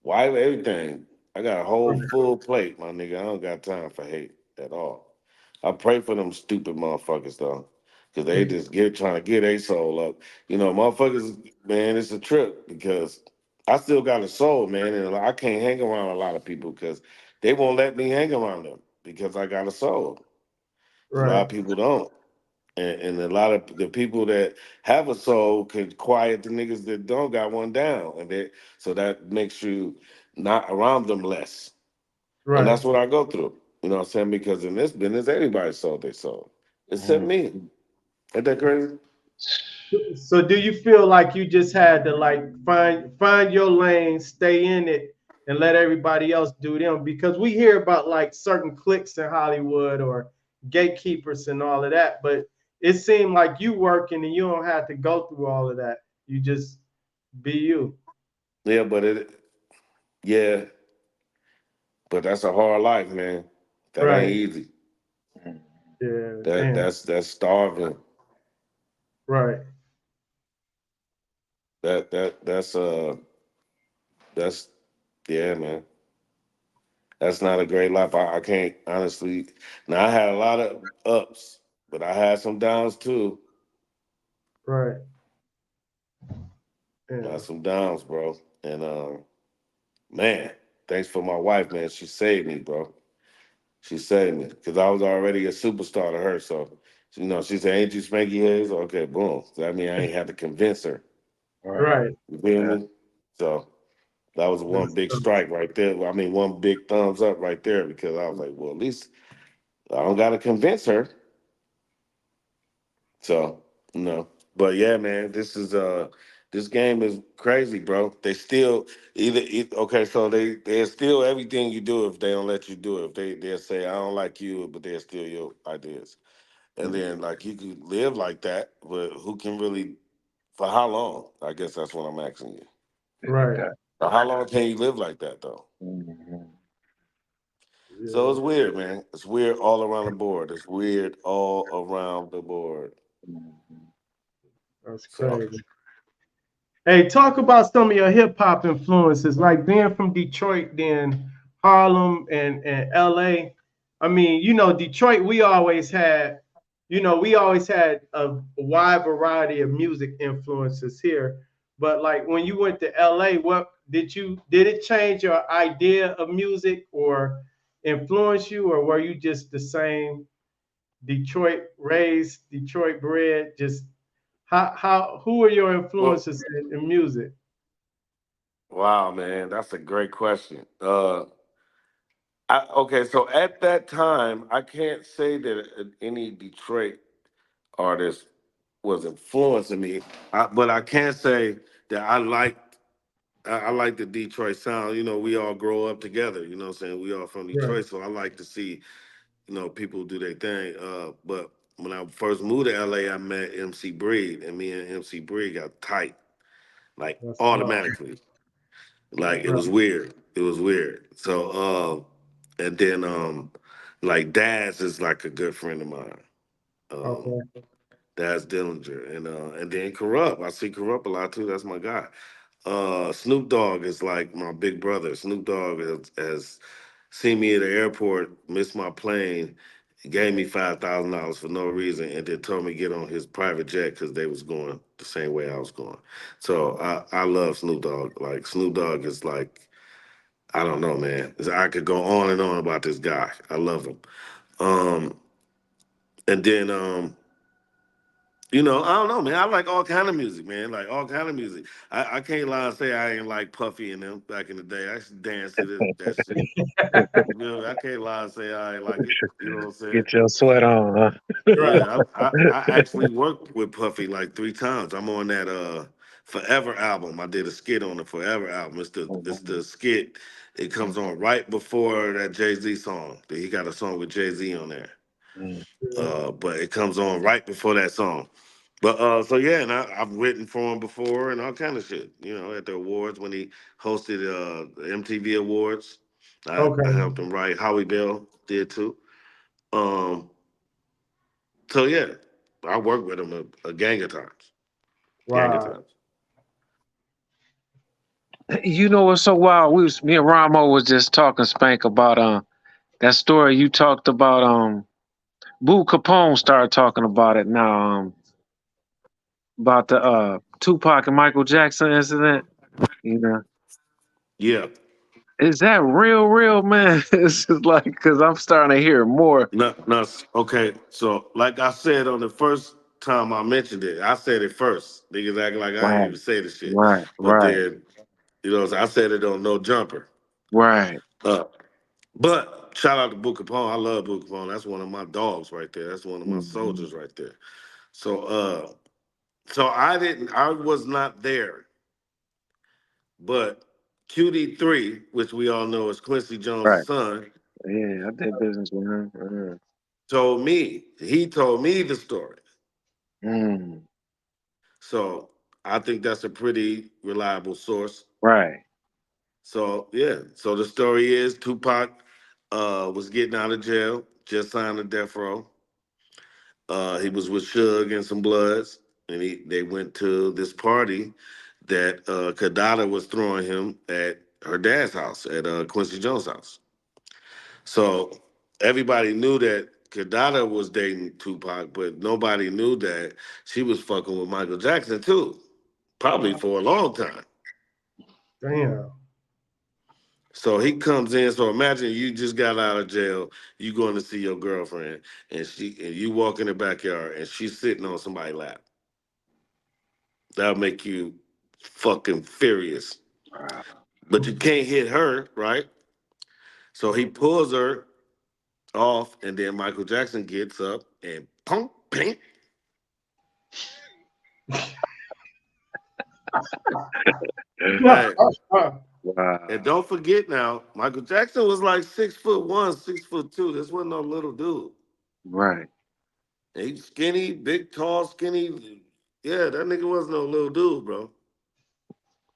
wife, everything. I got a whole full plate, my nigga. I don't got time for hate at all. I pray for them stupid motherfuckers though, cause they just trying to get a soul up. You know, motherfuckers, man, it's a trip because I still got a soul, man, and I can't hang around a lot of people because they won't let me hang around them because I got a soul. A lot Right. of people don't. And a lot of the people that have a soul can quiet the niggas that don't got one down, so that makes you not around them less. And Right. that's what I go through. You know what I'm saying? Because in this business, everybody sold their soul, except Mhm. me. Ain't that crazy? So do you feel like you just had to like find your lane, stay in it, and let everybody else do them? Because we hear about like certain cliques in Hollywood or gatekeepers and all of that, but it seemed like you working and you don't have to go through all of that. You just be you. Yeah, yeah, but that's a hard life, man. That ain't Right. easy. Yeah. That Damn. that's starving. Right. That's yeah, man. That's not a great life. I can't honestly. Now I had a lot of ups, but I had some downs too. Right. I Yeah. had some downs, bro. And man, thanks for my wife, man. She saved me, bro. She saved me because I was already a superstar to her. So, she said, "Ain't you Spanky Hayes?" Okay, boom. So that mean I ain't had to convince her. Right. Right. You feel Yeah. me? So that was one That's big strike right there. Well, I mean, one big thumbs up right there because I was like, well, at least I don't got to convince her. So, no. But yeah, man, this game is crazy, bro. They still okay, so they're still everything you do if they don't let you do it. If they'll say I don't like you, but they'll steal your ideas. And then like you could live like that, but who can really for how long? I guess that's what I'm asking you. Right. That, For how long can you live like that though? mhm, So Yeah. it's weird, man. It's weird all around the board. It's weird all around the board. mhm. That's So crazy. Hey, talk about some of your hip hop influences, like being from Detroit, then Harlem and LA. I mean, Detroit, we always had a wide variety of music influences here. But like when you went to LA, what did it change your idea of music or influence you, or were you just the same Detroit raised, Detroit bred? Just who are your well, influences in music? wow, man, that's a great question. Okay, so at that time, I can't say that any Detroit artist was influencing me, but I can say that I like the Detroit sound. You know, we all grow up together. You know what I'm saying? We all from Right. Detroit, so I like to see people do their thing. But when I first moved to LA, I met MC Breed, and me and MC Breed got tight like That's wild. automatically. Like it Right. was weird. It was weird. So and then like Daz is like a good friend of mine. Um Okay. Daz Dillinger. And then Corrupt. I see Corrupt a lot too. That's my guy. Snoop Dogg is like my big brother. Snoop Dogg has seen me at the airport, missed my plane, gave me $5,000 for no reason, and then told me to get on his private jet because they was going the same way I was going. So I love Snoop Dogg. Like Snoop Dogg is like I don't know, man. I could go on and on about this guy. I love him. Um, and then I don't know, man. I like all kind of music, man. Like all kind of music. I can't lie and say I ain't like Puffy and them back in the day. I used to dance to that shit. I can't lie and say I ain't like it. You know what I'm saying? Get your sweat on, huh? Right. Yeah, I actually worked with Puffy like 3 times. I'm on that Forever album. I did a skit on the Forever album. It's the skit. It comes on right before that Jay-Z song. He got a song with Jay-Z on there. Mm. Yeah. But it comes on right before that song. But so yeah, and I've written for him before and all kind of shit. At the awards when he hosted the MTV Awards, I Okay. helped him write. Howie Bell did too. Um, so yeah, I worked with him a gang of times. Gang of Wow. times. You know what's so wild? Me and Ramo was just talking Spank about that story you talked about. Boo Capone started talking about it now. About the Tupac and Michael Jackson incident. You know, Yeah. is that real, man? It's just like because I'm starting to hear more. No, no. Okay. So like I said on the first time I mentioned it, I said it first. Niggas acting like I ain't Right, even say the shit. right, But right, then, I said it on No Jumper. right. Uh, but shout out to Boo Capone. I love Boo Capone. That's one of my dogs right there. That's one of my Mhm. soldiers right there. So I was not there, but QD3, which we all know is Quincy Jones' Right. son, Yeah, I did business with him. he told me the story. Mm. So I think that's a pretty reliable source. Right. So yeah. So the story is Tupac was getting out of jail, just signed a death row. He was with Suge and some Bloods, and they went to this party that Kadada was throwing him at her dad's house, at Quincy Jones' house. So everybody knew that Kadada was dating Tupac, but nobody knew that she was fucking with Michael Jackson too, probably for a long time. Damn. So he comes in. So imagine you just got out of jail. You going to see your girlfriend, and you walk in the backyard, and she's sitting on somebody's lap. That'll make you fucking furious. Wow. But you can't hit her, right? So he pulls her off, and then Michael Jackson gets up and punk, pink. Hey, Wow. and don't forget now, Michael Jackson was like 6'1", 6'2". This wasn't no little dude. Right. He skinny, big, tall, skinny. Yeah, that nigga wasn't no little dude, bro.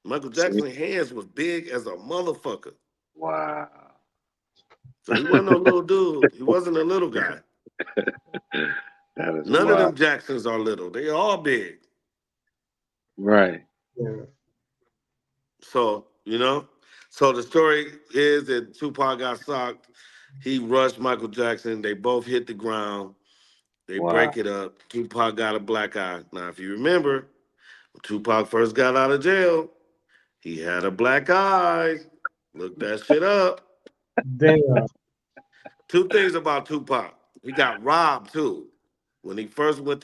Michael See? Jackson's hands was big as a motherfucker. Wow. So he wasn't no little dude. He wasn't a little guy. That is None of wild. them Jacksons are little. They all big. Right. Yeah. So, so the story is that Tupac got socked. He rushed Michael Jackson. They both hit the ground. They Wow. break it up. Tupac got a black eye. Now, if you remember, when Tupac first got out of jail, he had a black eye. Look that shit up. Damn. Two things about Tupac. He got robbed too. When he first got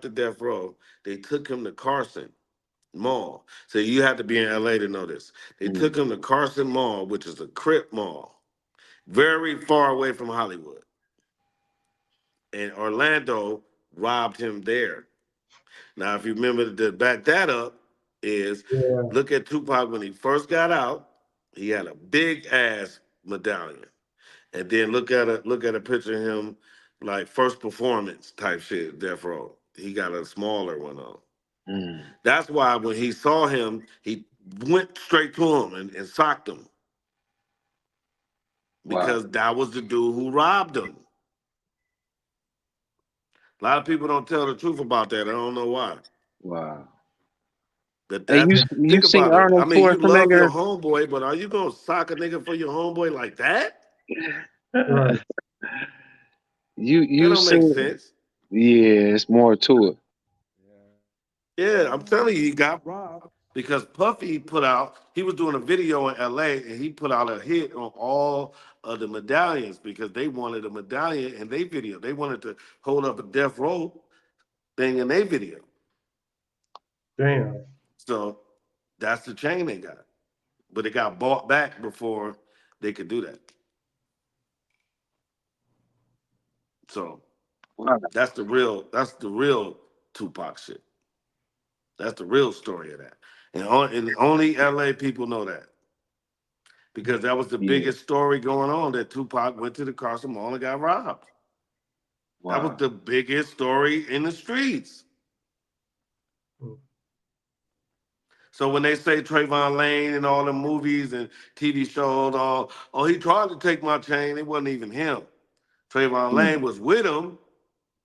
to death row, they took him to Carson Mall. So you have to be in LA to know this. They Mm. took him to Carson Mall, which is a Crip mall, very far away from Hollywood. And Orlando robbed him there. Now, if you remember to back that up, is Yeah. look at Tupac when he first got out. He had a big ass medallion, and then look at a picture of him like first performance type shit. Death Row. He got a smaller one on. Mm. That's why when he saw him, he went straight to him and socked him Wow. because that was the dude who robbed him. A lot of people don't tell the truth about that. I don't know why. Wow. But Hey, that's you think seen about it. I Arnold mean, you love your Schwarzenegger? homeboy, but are you gonna sock a nigga for your homeboy like that? Right. You That you don't make seen? sense. Yeah, it's more to it. Yeah, I'm telling you, he got robbed because Puffy put out. He was doing a video in L.A. and he put out a hit on all of the medallions because they wanted a medallion in their video. They wanted to hold up a death row thing in their video. Damn. So that's the chain they got, but it got bought back before they could do that. So Wow. that's the real Tupac shit. That's the real story of that. And only LA people know that because that was the Yeah. biggest story going on that Tupac went to the Carson Mall and got robbed. That was Wow. the biggest story in the streets. Mm. So when they say Trayvon Lane and all the movies and TV shows, oh, he tried to take my chain, it wasn't even him. Trayvon Mm. Lane was with him,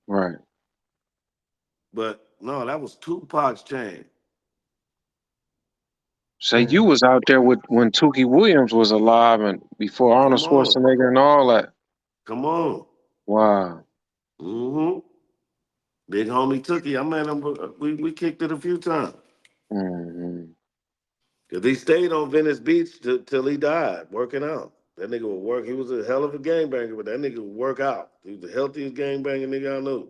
Right. but no, that was Tupac's chain. So you Damn. was out there with when Tookie Williams was alive and before Arnold Come on, Schwarzenegger and all that. come on. Wow. Mm-hmm. Big homie Tookie, I met him. We kicked it a few times. Hmm. Cause he stayed on Venice Beach till he died, working out. That nigga would work. He was a hell of a gangbanger, but that nigga would work out. He was the healthiest gangbanger nigga I knew.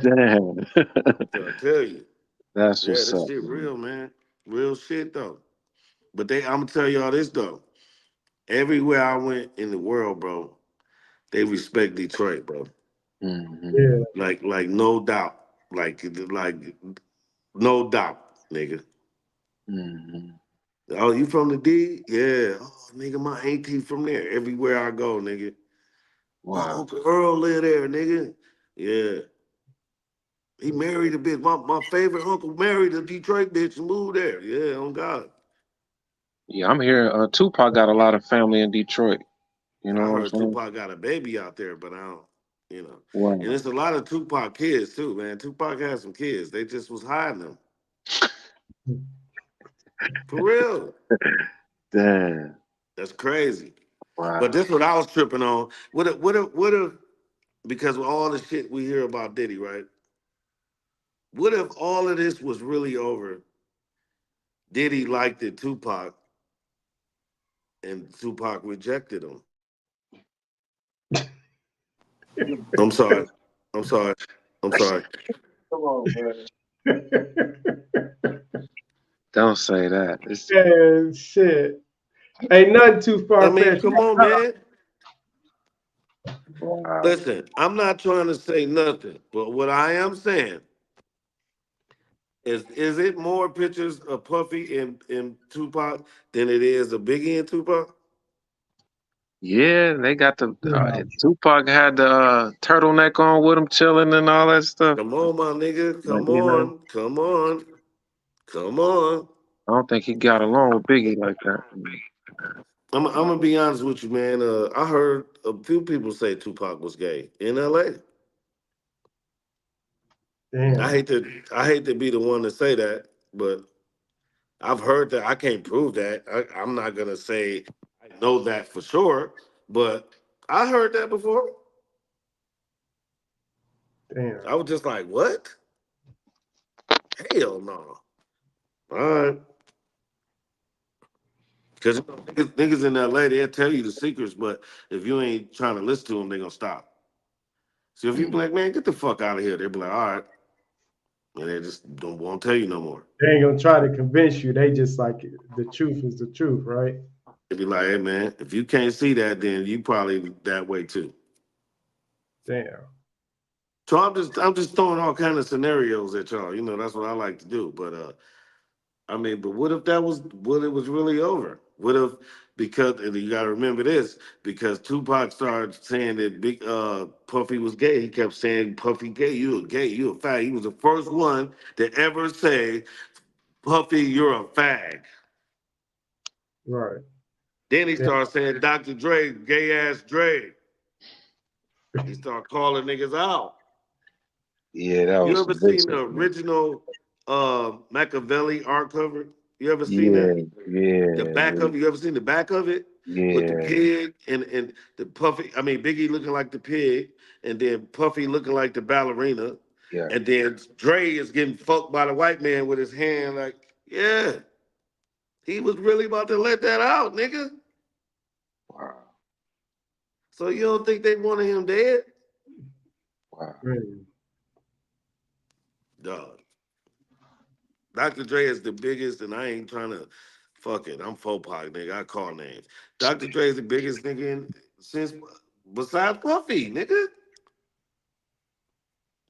Damn. So I tell you, That's yeah, what's this up, shit man. real, man. Real shit though. But I'm gonna tell y'all this though. Everywhere I went in the world, bro, they respect Detroit, bro. Hmm. Yeah. Like no doubt. Like no doubt, nigga. Hmm. Oh, you from the D? Yeah. Oh, nigga, my auntie from there. Everywhere I go, nigga. My Wow. Uncle Earl live there, nigga. Yeah. He married a bitch. My favorite uncle married a Detroit bitch and moved there. Yeah, on God. Yeah, I'm here. Tupac got a lot of family in Detroit. You know I what I'm heard saying? Tupac got a baby out there, but I don't. And Wow. it's a lot of Tupac kids too, man. Tupac has some kids. They just was hiding them. For real. Damn. That's crazy. But Wow. this what I was tripping on. What if because of all the shit we hear about Diddy, right? What if all of this was really over? Diddy liked it Tupac and Tupac rejected him. I'm sorry. I'm sorry. I'm sorry. Come on, man. Don't say that. It's Man, shit. Ain't nothing too I far mean, fetched. come on, man. Wow. Listen, I'm not trying to say nothing, but what I am saying is it more pictures of Puffy and Tupac than it is of Biggie and Tupac? Yeah, they got the Yeah. Tupac had the turtleneck on with him chilling and all that stuff. Come on, my nigga. But Come you know, on. Come on. Come on. I don't think he got along with Biggie like that. I'm gonna be honest with you, man. I heard a few people say Tupac was gay in L.A. Damn. I hate to be the one to say that, but I've heard that. I can't prove that. I'm not gonna say I know that for sure, but I heard that before. Damn. I was just like, what? Hell no. All right. Because niggas in LA, they'll tell you the secrets, but if you ain't trying to listen to them, they gonna stop. So if you be like, man, get the fuck out of here, they'll be like, all right. And they just don't won't tell you no more. They ain't gonna try to convince you. They just like the truth is the truth, right? They be like, hey man, if you can't see that, then you probably that way too. Damn. So I'm just throwing all kind of scenarios at y'all. You know, that's what I like to do. But I mean, but what if that was what it was really over? What if because and you gotta remember this, because Tupac started saying that Big Puffy was gay, he kept saying Puffy gay, you a gay, you a fag. He was the first one to ever say, Puffy, you're a fag. Right. Then he Damn. started saying Dr. Dre, gay ass Dre. He started calling niggas out. Yeah, that You was ever some big seen the shit, man. original Machiavelli art cover? You ever seen Yeah, that? The yeah, back of it, you ever seen the back of it? With the yeah, pig and the Puffy, I mean Biggie looking like the pig, and then Puffy looking like the ballerina, yeah. and then Dre is getting fucked by the white man with his hand like, yeah, he was really about to let that out, nigga. Wow, So you don't think they wanted him dead? wow. Man. Dog. Dr. Dre is the biggest, and I ain't trying to fuck it. I'm faux Pac, nigga. I call names. Dr. Dre is the biggest nigga since besides Puffy, nigga.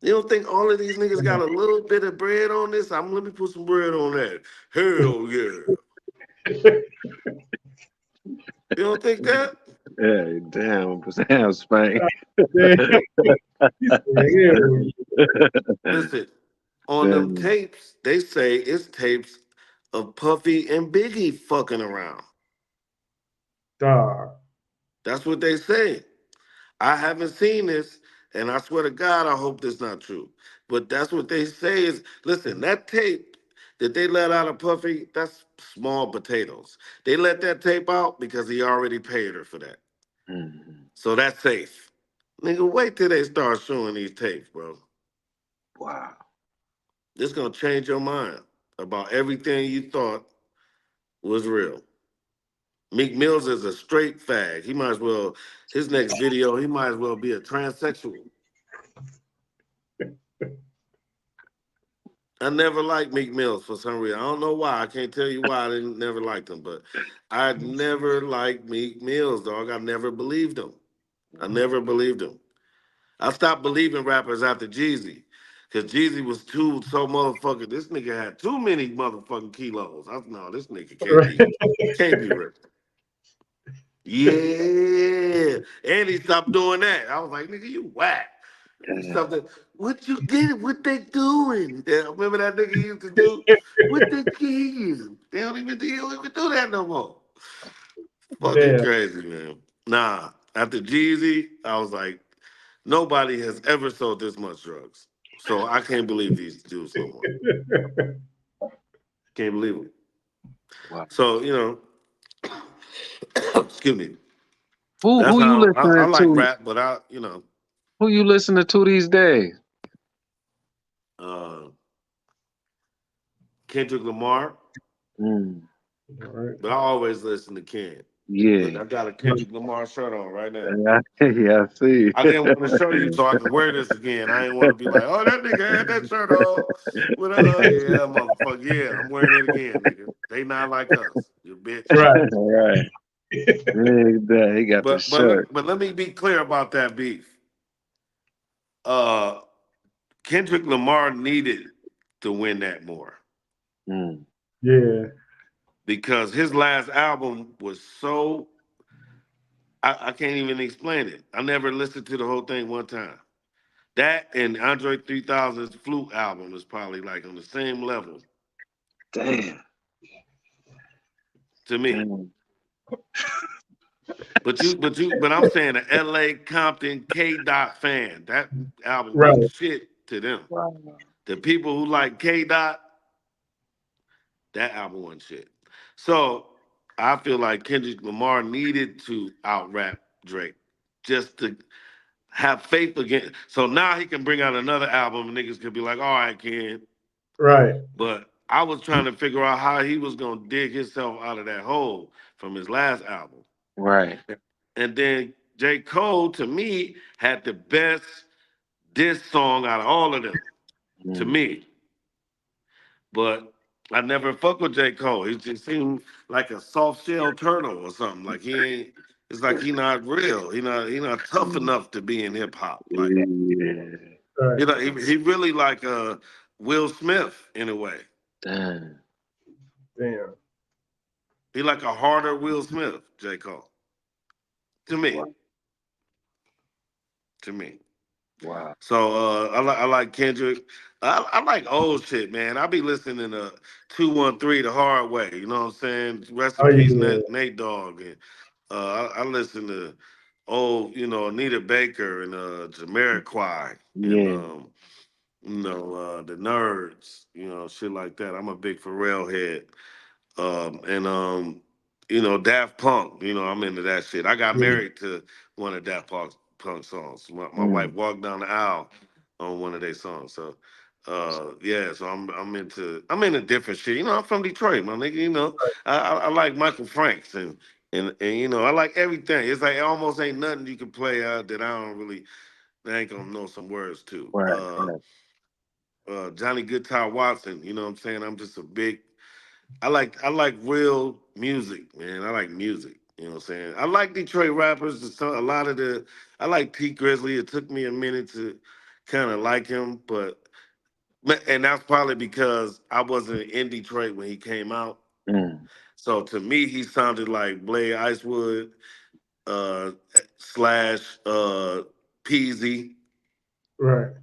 You don't think all of these niggas got a little bit of bread on this? Let me put some bread on that. Hell yeah. You don't think that? Yeah, damn, Spank. Damn. He said, "Hell Listen, on them Damn. tapes, they say it's tapes of Puffy and Biggie fucking around. dog." That's what they say. I haven't seen this, and I swear to God, I hope this not true. But that's what they say is, listen, that tape that they let out of Puffy, that's small potatoes. They let that tape out because he already paid her for that. Mhm. So that's safe. Nigga, wait till they start showing these tapes, bro. Wow. This gonna change your mind about everything you thought was real. Meek Mills is a straight fag. He might as well, his next video, he might as well be a transsexual. I never liked Meek Mills for some reason. I don't know why. I can't tell you why I didn't never liked him, but I never liked Meek Mills, dog. I never believed him. I never believed him. I stopped believing rappers after Jeezy. Cause Jeezy was too so motherfucking. This nigga had too many motherfucking kilos. No, this nigga can't be real. Yeah, and he stopped doing that. I was like, nigga, you whack. He Damn. stopped that. What you get it? What they doing? Yeah, remember that nigga used to do? What they kill? They don't even do that no more. Fucking Damn. crazy, man. Nah, after Jeezy, I was like, nobody has ever sold this much drugs. So I can't believe these dudes no more. Can't believe them. Wow. So, excuse me. That's Who you how I listening like to? rap, but Who you listening to these days? uh, Kendrick Lamar, Mm. All right. but I always listen to Ken. Look, Yeah. I got a Kendrick Lamar shirt on right now. Yeah, yeah, I see. I didn't want to show you so I could wear this again. I didn't want to be like, oh, that nigga had that shirt on. Yeah, motherfucker. Yeah, I'm wearing it again, nigga. They not like us, you bitch. Right. All right. He got the shirt. But let me be clear about that beef. Uh, Kendrick Lamar needed to win that more Mm. Yeah. because his last album was so I can't even explain it. I never listened to the whole thing one time. That and Andre 3000's Flute album is probably like on the same level Damn. to me. Damn. But I'm saying the L.A. Compton K. Dot fan, that album Right. wasn't shit to them. Wow. The people who like K. Dot, that album wasn't shit. So I feel like Kendrick Lamar needed to out rap Drake just to have faith again. So now he can bring out another album and niggas could be like, all right, Ken. Right. But I was trying to figure out how he was gonna dig himself out of that hole from his last album. Right. And then J. Cole, to me, had the best diss song out of all of them, to Mm. me. But I never fuck with J. Cole. He just seemed like a soft shell turtle or something. Like he ain't. It's like he not real. He not tough enough to be in hip hop. Like Yeah. Right. he really like Will Smith in a way. Damn. Damn. He like a harder Will Smith. J. Cole to me. Wow. To me. Wow. So I like Kendrick. I like old shit, man. I be listening to 213 the hard way. You know what I'm saying? Rest in Oh peace, yeah. Nate Dogg. And I listen to old, Anita Baker and Jamiroquai and Yeah. the Nerds. Shit like that. I'm a big Pharrell head. And Daft Punk. I'm into that shit. I got Yeah. married to one of Daft Punk songs. My wife Mm. walked down the aisle on one of their songs. So yeah, so I'm into different shit. I'm from Detroit, my nigga. I like Michael Franks and I like everything. It's like it almost ain't nothing you can play out that I ain't gonna know some words to. Right. Right. Johnny Guitar Watson, you know what I'm saying? I'm just a big I like real music, man. I like music. You know what I'm saying? I like Detroit rappers. A lot of I like T Grizzly. It took me a minute to kind of like him, and that's probably because I wasn't in Detroit when he came out. Mm. So to me, he sounded like Blade Icewood uh, slash Peasy. Right.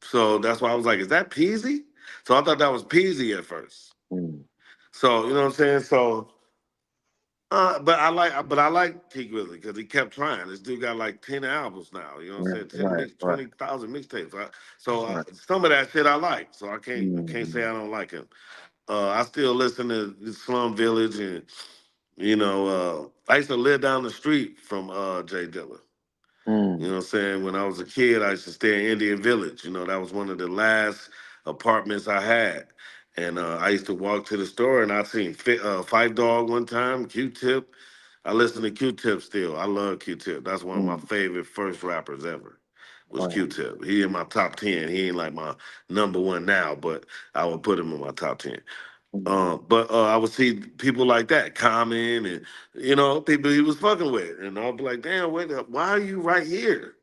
So that's why I was like, is that Peasy? So I thought that was Peasy at first. Mm. So you know what I'm saying? So but I like T Grizzly because he kept trying. This dude got like 10 albums now. You know what Right. I'm saying? 10 Right. mix, Right. 20,000 mixtapes. So Right. some of that shit I like. So I can't say Mm. I don't like him. I still listen to the Slum Village and I used to live down the street from Jay Dilla. You know Mm. what I'm saying? When I was a kid, I used to stay in Indian Village. That was one of the last apartments I had. And I used to walk to the store and I seen Five Dog one time, Q-Tip. I listen to Q-Tip still. I love Q-Tip. That's one of my Mm. favorite first rappers ever. Was Right. Q-Tip. He in my top 10. He ain't like my number one now, but I would put him in my top 10. Mm. But I would see people like that, Common, and people he was fucking with, and I'll be like, "Damn, why are you right here?"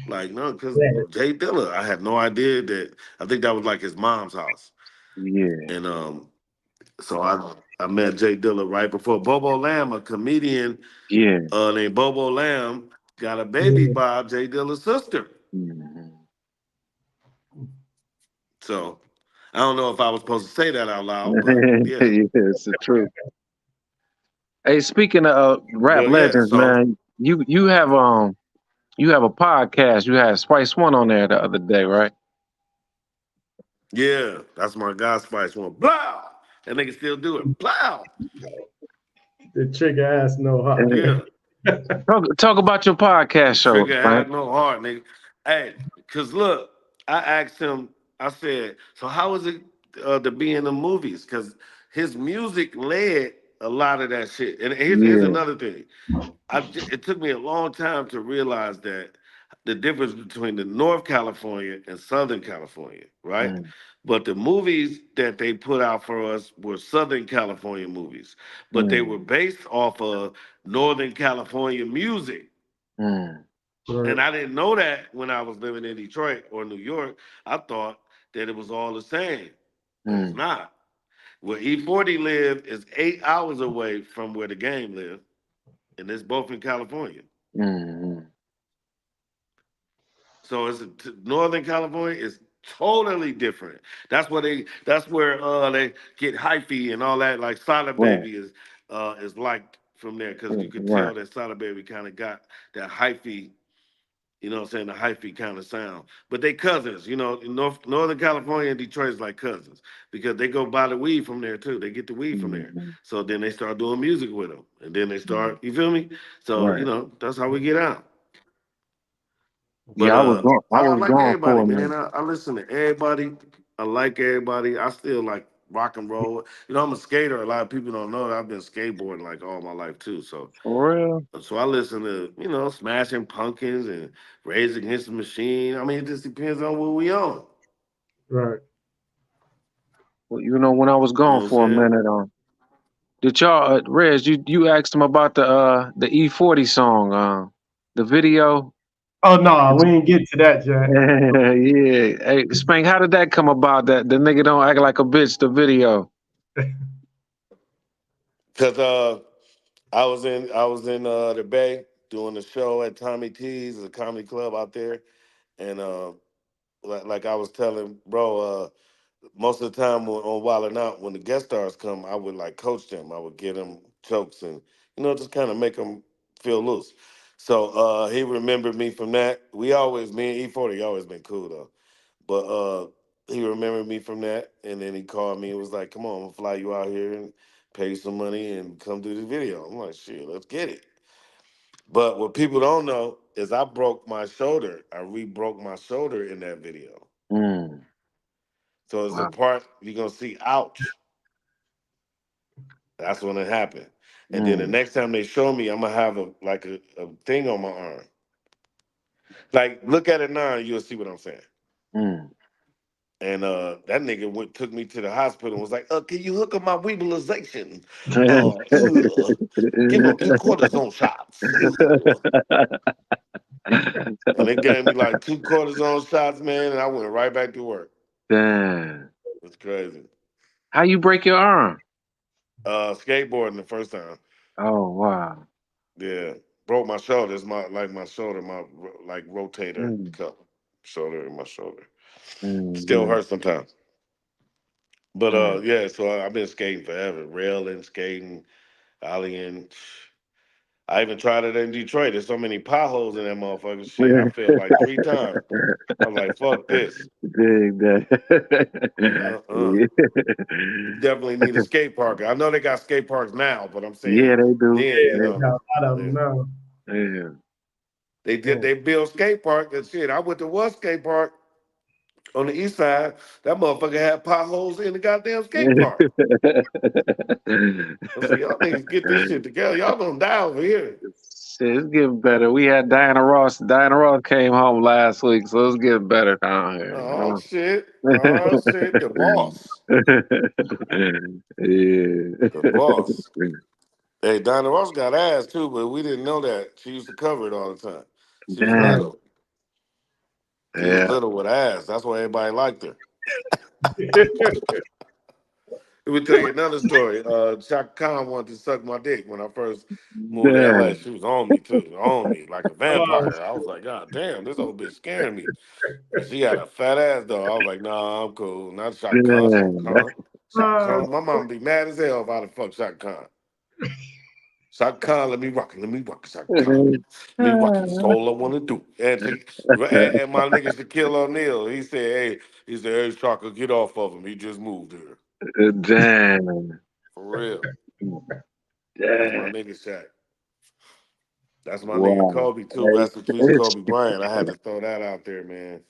Like, no, because Right. Jay Dilla. I had no idea that. I think that was like his mom's house, Yeah. and so I met Jay Dilla right before Bobo Lamb, a comedian Yeah. named Bobo Lamb, got a baby Yeah. by Jay Dilla's sister. Mm. So I don't know if I was supposed to say that out loud, but Yeah, yeah, it's the truth. Hey, speaking of rap but yeah, legends, so man, you have a podcast. You had Spice One on there the other day, right? yeah, that's my guy Spice One. Blah! And they can still do it. Blah! The trigger ass know how. And Yeah. talk about your podcast The show, trigger Frank. had no heart, nigga. Hey, cause look, I asked him, I said, so how is it to be in the movies? Cause his music led a lot of that shit. And here's Yeah. another thing. It took me a long time to realize that the difference between the North California and Southern California, right? Mm, But the movies that they put out for us were Southern California movies, but they were mm, based off of Northern California music. mm, Right. And I didn't know that when I was living in Detroit or New York. I thought that it was all the same, but it's mm, not. Where E40 lived is 8 hours away from where the game lived, and it's both in California. mm, So Northern California is totally different. That's where they get hyphy and all that. Like Silent right, Baby is like from there because you could right. tell that Silent Baby kind of got that hyphy, you know what I'm saying, the hyphy kind of sound. But they cousins, in Northern California and Detroit is like cousins because they go buy the weed from there too. They get the weed from there. Mm, So then they start doing music with them. And then they mm, start, you feel me? So, right. that's how we get out. But Yeah, I I was like gone everybody, for a man. minute. I listen to everybody. I like everybody. I still like rock and roll. I'm a skater. A lot of people don't know that I've been skateboarding like all my life too. So For real? I listen to, Smashing Pumpkins and Rage Against the Machine. I mean, it just depends on what we on. Right. Well, when I was You know gone what I'm for a saying? minute, did y'all, Reg, you asked him about the E40 song, the video? Oh no, we didn't get to that, Jack. Yeah. Hey, Spank, how did that come about? That the nigga don't act like a bitch. The video. Cause I was in the Bay doing a show at Tommy T's, a comedy club out there, and like I was telling bro, most of the time on Wild 'N Out, when the guest stars come, I would like coach them. I would get them jokes and just kind of make them feel loose. So he remembered me from that. Me and E40 always been cool though. But he remembered me from that, and then he called me and was like, "Come on, I'm gonna fly you out here and pay you some money and come do the video." I'm like, "Shit, let's get it." But what people don't know is I broke my shoulder. I re-broke my shoulder in that video. Mm, So there's a wow. part you're gonna see, ouch. That's when it happened. And then the Mm, next time they show me, I'm gonna have a thing on my arm. Like look at it now, and you'll see what I'm saying. mm. And that nigga took me to the hospital and was like, can you hook up my weebilization? Give him 2 cortisone shots. Ugh. And they gave me like 2 cortisone shots, man, and I went right back to work. Damn. It's crazy. How you break your arm? Skateboarding the first time. Oh wow. Yeah, broke my shoulder. It's my shoulder, my like rotator Mm, cuff, shoulder in my shoulder. mm, Still mm, hurts sometimes. But mm. yeah, so I've been skating forever, railing, skating, ollieing. I even tried it in Detroit. There's so many potholes in that motherfucker. Shit, I fell like 3 times. I was like, fuck this. Dig that. Uh-uh. Definitely need a skate park. I know they got skate parks now, but I'm Yeah, saying they do. then, Yeah, they got a lot of them yeah. now. Yeah. Yeah. They built skate park and shit. I went to one skate park on the east side. That motherfucker had potholes in the goddamn skate park. I said, y'all niggas get this shit together. Y'all gonna die over here. Shit, it's getting better. We had Diana Ross. Diana Ross came home last week, so it's getting better down here. Oh shit. Oh shit. The boss. The boss. Yeah. Hey, Donna Ross got ass too, but we didn't know that. She used to cover it all the time. She was Right. Damn. little. She was Yeah. little with ass. That's why everybody liked her. Let me tell you another story. Shaka Khan wanted to suck my dick when I first moved to LA. Damn. She was on me too, on me like a Oh, vampire. I was like, God damn, this old bitch scaring me. But she had a fat ass though. I was like, nah, I'm cool. Not Shaka Khan, Shaka Damn. Khan. Shaka uh, Khan. My mom be mad as hell if I would fuck Shaka Khan. Shaka Khan, let me rock it, Shaka Khan. Let me rock it. That's all I want to do. And my nigga Shaquille O'Neal, he said, hey, Shaka, get off of him. He just moved here. Damn. For real. That's my Damn. nigga Shaq. That's my nigga Wow. Kobe too. Hey, Rest in peace, Kobe Bryant. I had to throw that out there, man.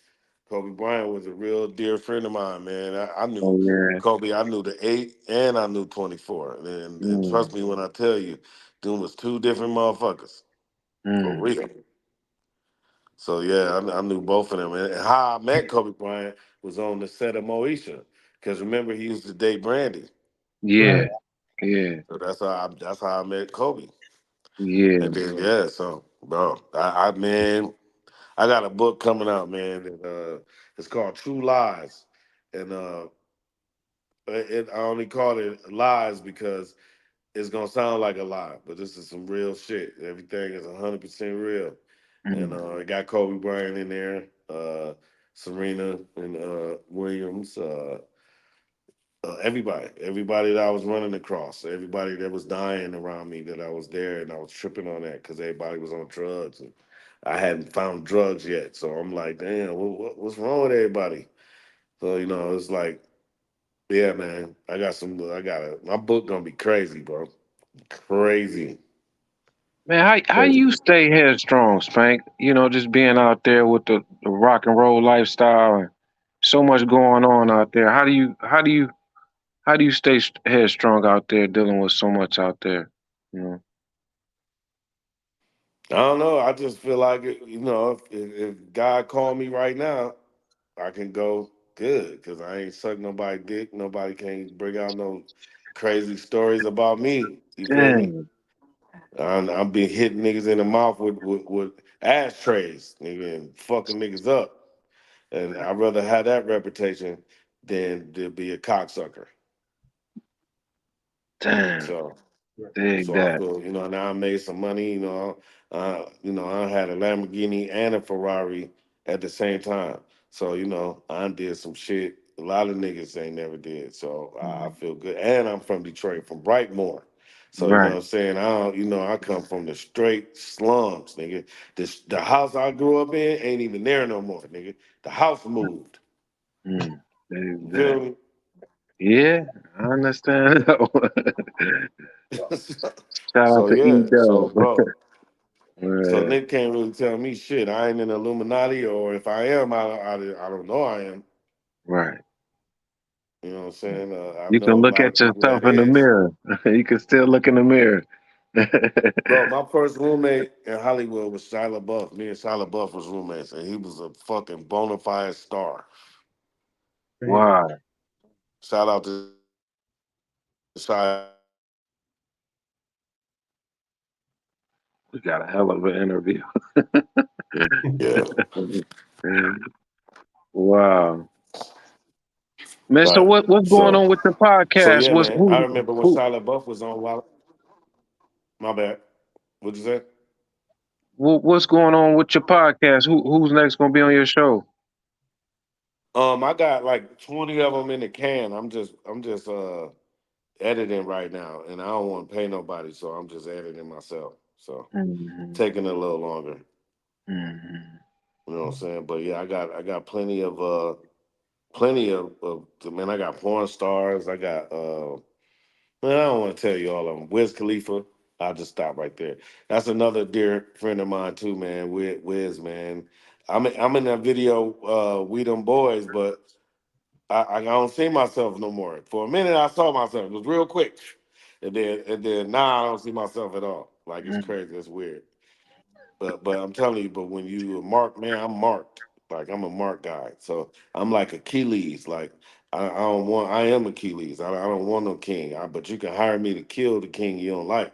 Kobe Bryant was a real dear friend of mine, man. I knew oh yeah. Kobe. I knew the 8 and I knew 24. And trust Mm, me when I tell you, them was two different motherfuckers for mm. real. So yeah, I knew both of them. And how I met Kobe Bryant was on the set of Moesha, because remember he used to date Brandy. Yeah, Right. yeah, So that's how I met Kobe. yeah. And then yeah, so bro, I man, I got a book coming out, man. And, it's called True Lies, and I only call it lies because it's gonna sound like a lie, but this is some real shit. Everything is 100% real, and Mm. it got Kobe Bryant in there, Serena and Williams, everybody that I was running across, everybody that was dying around me that I was there, and I was tripping on that because everybody was on drugs, and I hadn't found drugs yet, so I'm like, damn, what's wrong with everybody? So it's like, yeah, man, my book gonna be crazy, bro, crazy. Man, how you stay headstrong, Spank? Just being out there with the rock and roll lifestyle and so much going on out there. How do you stay headstrong out there dealing with so much out there? You know. I don't know. I just feel like if God called me right now, I can go good because I ain't suck nobody dick. Nobody can bring out no crazy stories about me. You feel me? Damn. I'm being hitting niggas in the mouth with ashtrays, nigga, and fucking niggas up. And I'd rather have that reputation than to be a cocksucker. Damn. So Dig So I that. feel, now I made some money, I had a Lamborghini and a Ferrari at the same time. So, I did some shit a lot of niggas ain't never did. So I feel good. And I'm from Detroit, from Brightmoor. So, you know what Right. I'm saying? I come from the straight slums, nigga. The house I grew up in ain't even there no more, nigga. The house moved. Mm. You Dig that. feel me? Yeah, I understand that one. Shout out So to E yeah, so Dub. bro. So Yeah, Nick can't really tell me shit. I ain't in the Illuminati, or if I am, I don't know I am. right. You know what I'm saying? I You can know a look lot of at people yourself that in the is. mirror. You can still look in the mirror. Bro, my first roommate in Hollywood was Shia Buff. Me and Shia Buff was roommates, and he was a fucking bona fide star. Damn. Wow, Shout out to Shia. we got a hell of an interview. Yeah, Wow, man. So right. what's going So, on with the so podcast? yeah, What's man. I who remember when who Shia Buff was on Wild. My bad. What'd you say? what's going on with your podcast? Who's next gonna be on your show? I got like 20 of them in the can. I'm just editing right now, and I don't want to pay nobody, so I'm just editing myself. So Hmm. taking a little longer. Hmm. You know what I'm saying? But yeah, I got plenty of man. I got porn stars. I got man. I don't want to tell you all of them. Wiz Khalifa. I'll just stop right there. That's another dear friend of mine too, man. Wiz, man. I'm in that video. We them boys, but I don't see myself no more. For a minute, I saw myself. It was real quick, and then now I don't see myself at all. Like it's crazy. It's weird. But I'm telling you, but when you a mark, man, I'm marked. Like I'm a mark guy. So I'm like Achilles. Like I am Achilles. I don't want no king. But you can hire me to kill the king you don't like.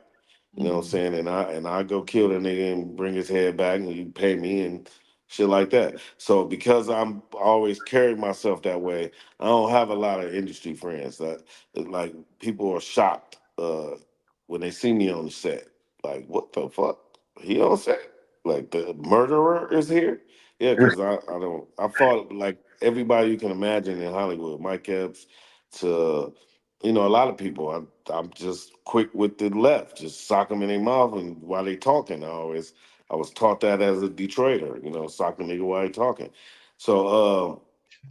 You know what I'm Hmm. saying? And I go kill the nigga and bring his head back, and you pay me and shit like that. So because I'm always carry myself that way, I don't have a lot of industry friends. That like people are shocked when they see me on the set. Like, what the fuck? He on set? Like the murderer is here? Yeah, because I don't I fought like everybody you can imagine in Hollywood, Mike Epps to a lot of people. I'm just quick with the left, just sock them in their mouth and while they talking. I was taught that as a Detroiter, sock a nigga while they talking. So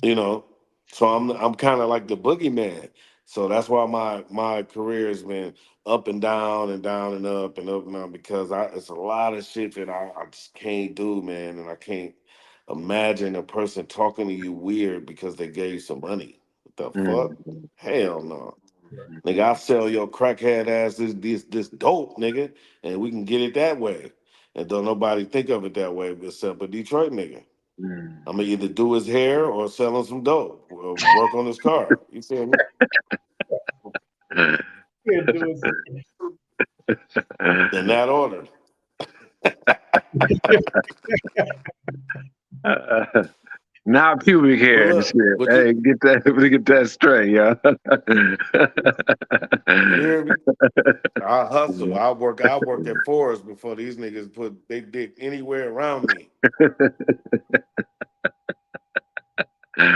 you know, so I'm kind of like the boogeyman. So that's why my career has been up and down and down and up and up and down because it's a lot of shit that I just can't do, man, and I can't imagine a person talking to you weird because they gave you some money. What the fuck? Hmm. Hell no. Nigga, I'll sell your crackhead ass this dope, nigga, and we can get it that way. and don't nobody think of it that way except a Detroit nigga. Mm. I'm gonna either do his hair or sell him some dope or work on his car. You feel me? Can't do it. In that order. Not pubic But hair and look, shit. but Hey, get that straight, yo. you hear me? I hustle. I work. I work at Forest before these niggas put they dick anywhere around me.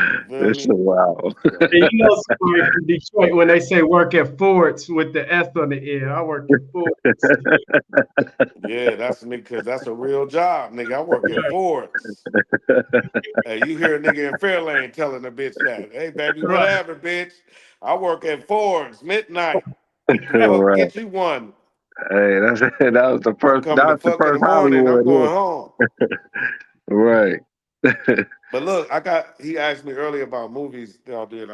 You feel This is me? wow. So, And you know somebody from Detroit when they say work at Ford's with the S on the end. I work at Ford's. yeah, that's nigga, cause that's a real job, nigga. I work at Forest. Hey, you hear a nigga in Fairlane telling a bitch that. Hey, baby, what Right. happened, bitch? I work at Ford's midnight. The fuck, Right. get you one. Hey, I'm coming that to was the fuck in the first morning. I'm Hollywood going hit. home. Right. But look, I got. He asked me earlier about movies y'all did.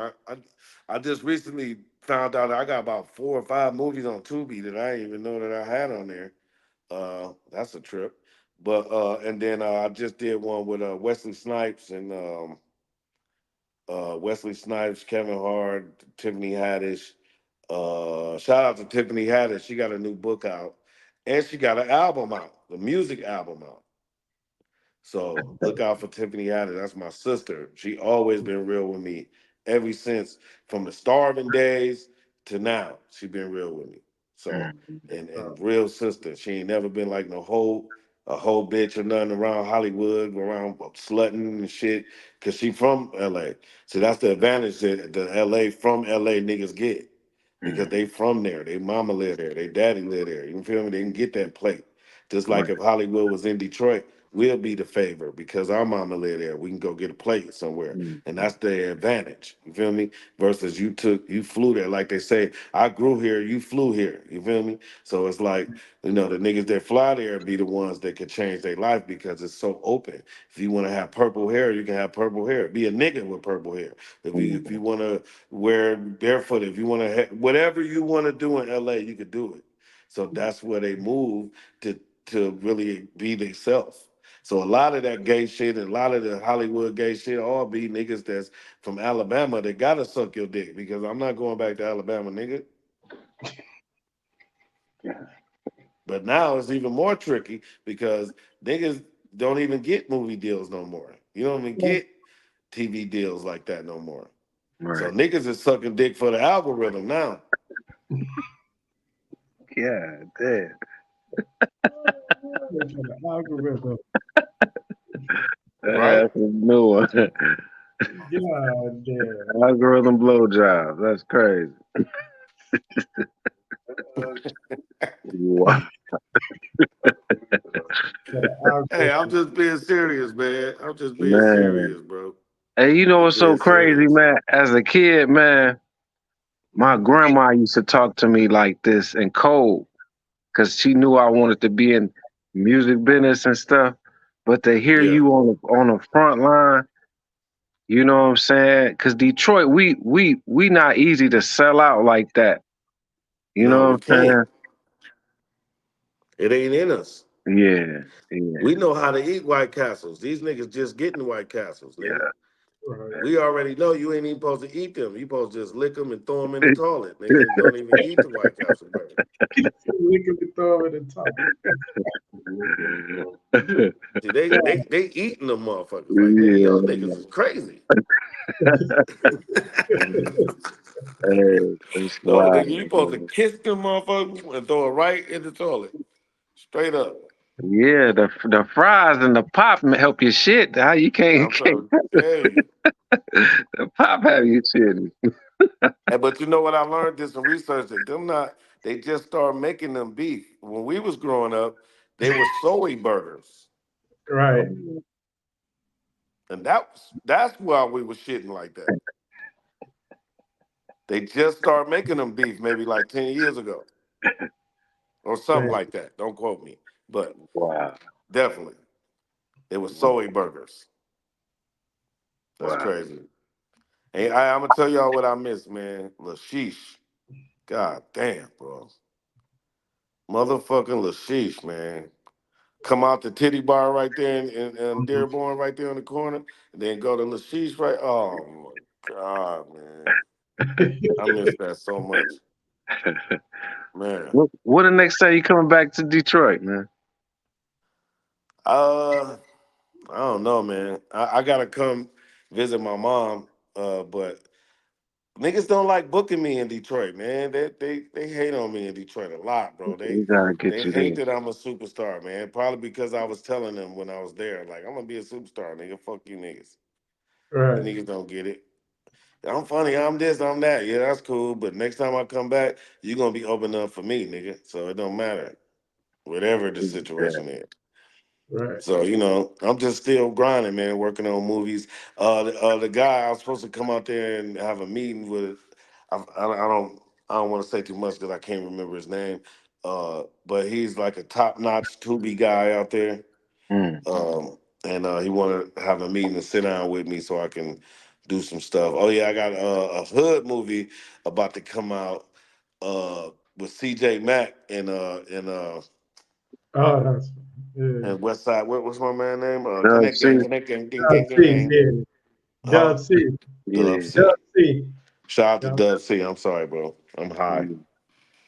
I just recently found out I got about 4 or 5 movies on Tubi that I didn't even know that I had on there. That's a trip. But and then I just did one with Wesley Snipes and Wesley Snipes, Kevin Hart, Tiffany Haddish. Shout out to Tiffany Haddish. She got a new book out, and she got an album out, the music album out. So look out for Tiffany Haddish. That's my sister. She always been real with me ever since from the starving days to now. She been real with me. So Mm. and real sister. She ain't never been like no whole a whole bitch or nothing around Hollywood, around slutting and shit. Cause she from LA. So that's the advantage that the LA from LA niggas get. Because Mm. they from there. They mama live there. They daddy live there. You feel me? They can get that plate. Just like Right. if Hollywood was in Detroit, we'll be the favor because our mama live there. We can go get a plate somewhere. Mm. And that's the advantage. You feel me? Versus you flew there. Like they say, I grew here, you flew here. You feel me? So it's like, the niggas that fly there be the ones that can change their life because it's so open. If you want to have purple hair, you can have purple hair. Be a nigga with purple hair. If you want to wear barefoot, if you want to whatever you want to do in LA, you could do it. So that's where they move to really be themselves. So a lot of that gay shit and a lot of the Hollywood gay shit all be niggas that's from Alabama that gotta suck your dick because I'm not going back to Alabama, nigga. But now it's even more tricky because niggas don't even get movie deals no more. You don't even get TV deals like that no more. So Right. niggas is sucking dick for the algorithm now, Yeah, damn. The algorithm. right? That's a new one. God damn. Algorithm blowjob. That's crazy. Wow. The Hey, I'm algorithm. just being serious, man. I'm just being Man. serious, bro. Hey, you know Just what's so being crazy, serious. man? As a kid, man, my grandma used to talk to me like this in code because she knew I wanted to be in music business and stuff. But to hear Yeah. you on the front line, you know what I'm saying? Because Detroit, we not easy to sell out like that. You No, know we what I'm can't. It ain't in us. saying? Yeah, yeah, We know how to eat White Castles. These niggas just getting White Castles, nigga. yeah. Right. We already know you ain't even supposed to eat them. You supposed to just lick them and throw them in the toilet, nigga, and don't even eat the White Castle burger. We could be throwing the top. See, they eating them motherfuckers. Like, nigga, Yeah, y'all niggas is crazy. hey, it's No, wild. nigga, you supposed to kiss them motherfuckers and throw it right in the toilet. Straight up. Yeah, the fries and the pop help your shit. How you can't, I'm can't trying to tell you. the pop have you shit. And but you know what I learned? Did some research that them not they just started making them beef. When we was growing up, they were soy burgers. Right. And that's why we was shitting like that. They just started making them beef maybe like 10 years ago or something Man. like that. Don't quote me. But Wow, definitely. It was soy burgers. That's wow. crazy. Hey, I'm gonna tell y'all what I miss, man. Lashish. God damn, bro. Motherfucking Lashish, man. come out the titty bar right there in Dearborn, right there on the corner, and then go to Lashish, right? Oh my God, man. I miss that so much. Man. What the next time you coming back to Detroit, man? Uh I don't know, man. I gotta come visit my mom, but niggas don't like booking me in Detroit, man. They hate on me in Detroit a lot, bro. They We gotta get they you hate there. that I'm a superstar, man. Probably because I was telling them when I was there, like, I'm gonna be a superstar, nigga. Fuck you niggas. You Right. niggas don't get it. I'm funny, I'm this, I'm that. Yeah, that's cool. But next time I come back, you gonna be open up for me, nigga. So it don't matter. Whatever the Yeah. situation is. Right. So, I'm just still grinding, man, working on movies. The guy I was supposed to come out there and have a meeting with, I don't want to say too much because I can't remember his name. But he's like a top notch Tubi guy out there. Mm. And he wanted to have a meeting and sit down with me so I can do some stuff. Oh yeah, I got a hood movie about to come out with CJ Mack Oh, that's yeah. and West Side. What's my man name? Dub C. Dub C, Gang. yeah. Huh? Dub C. Dub Yeah. C. Dub C. Shout out to Dub. Dub C. I'm sorry, bro. I'm high. Mm.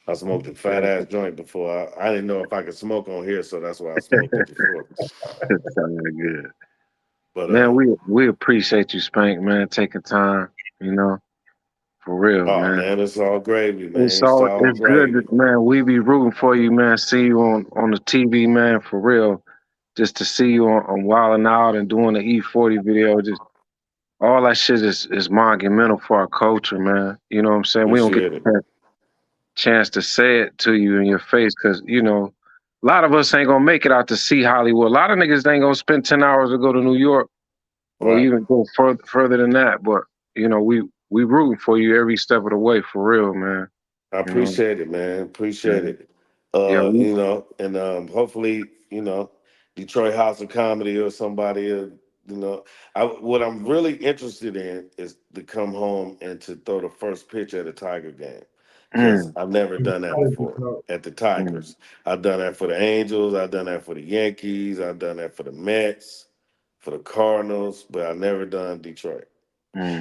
I smoked a fat ass joint before. I didn't know if I could smoke on here, so that's why I smoked it before. Sound good. But Man, we appreciate you, Spank, man, taking time, you know, for real, oh man. man, it's all gravy, man. It's all It's good, gravy. man. We be rooting for you, man. See you on the TV, man, for real. Just to see you on Wildin' Out and doing the E40 video, just all that shit is monumental for our culture, man. You know what I'm saying? We don't get Appreciate it. the chance to say it to you in your face because, a lot of us ain't gonna make it out to see Hollywood. A lot of niggas ain't gonna spend 10 hours to go to New York or Right. even go further than that. But, we rooting for you every step of the way, for real, man. I You know? appreciate it, man. Yeah. Appreciate it. Yeah, And hopefully, Detroit House of Comedy or somebody, what I'm really interested in is to come home and to throw the first pitch at a Tiger game. Because mm, I've never done that That would be before dope. at the mm, Tigers. I've done that for the Angels, I've done that for the Yankees, I've done that for the Mets, for the Cardinals, but I've never done Detroit.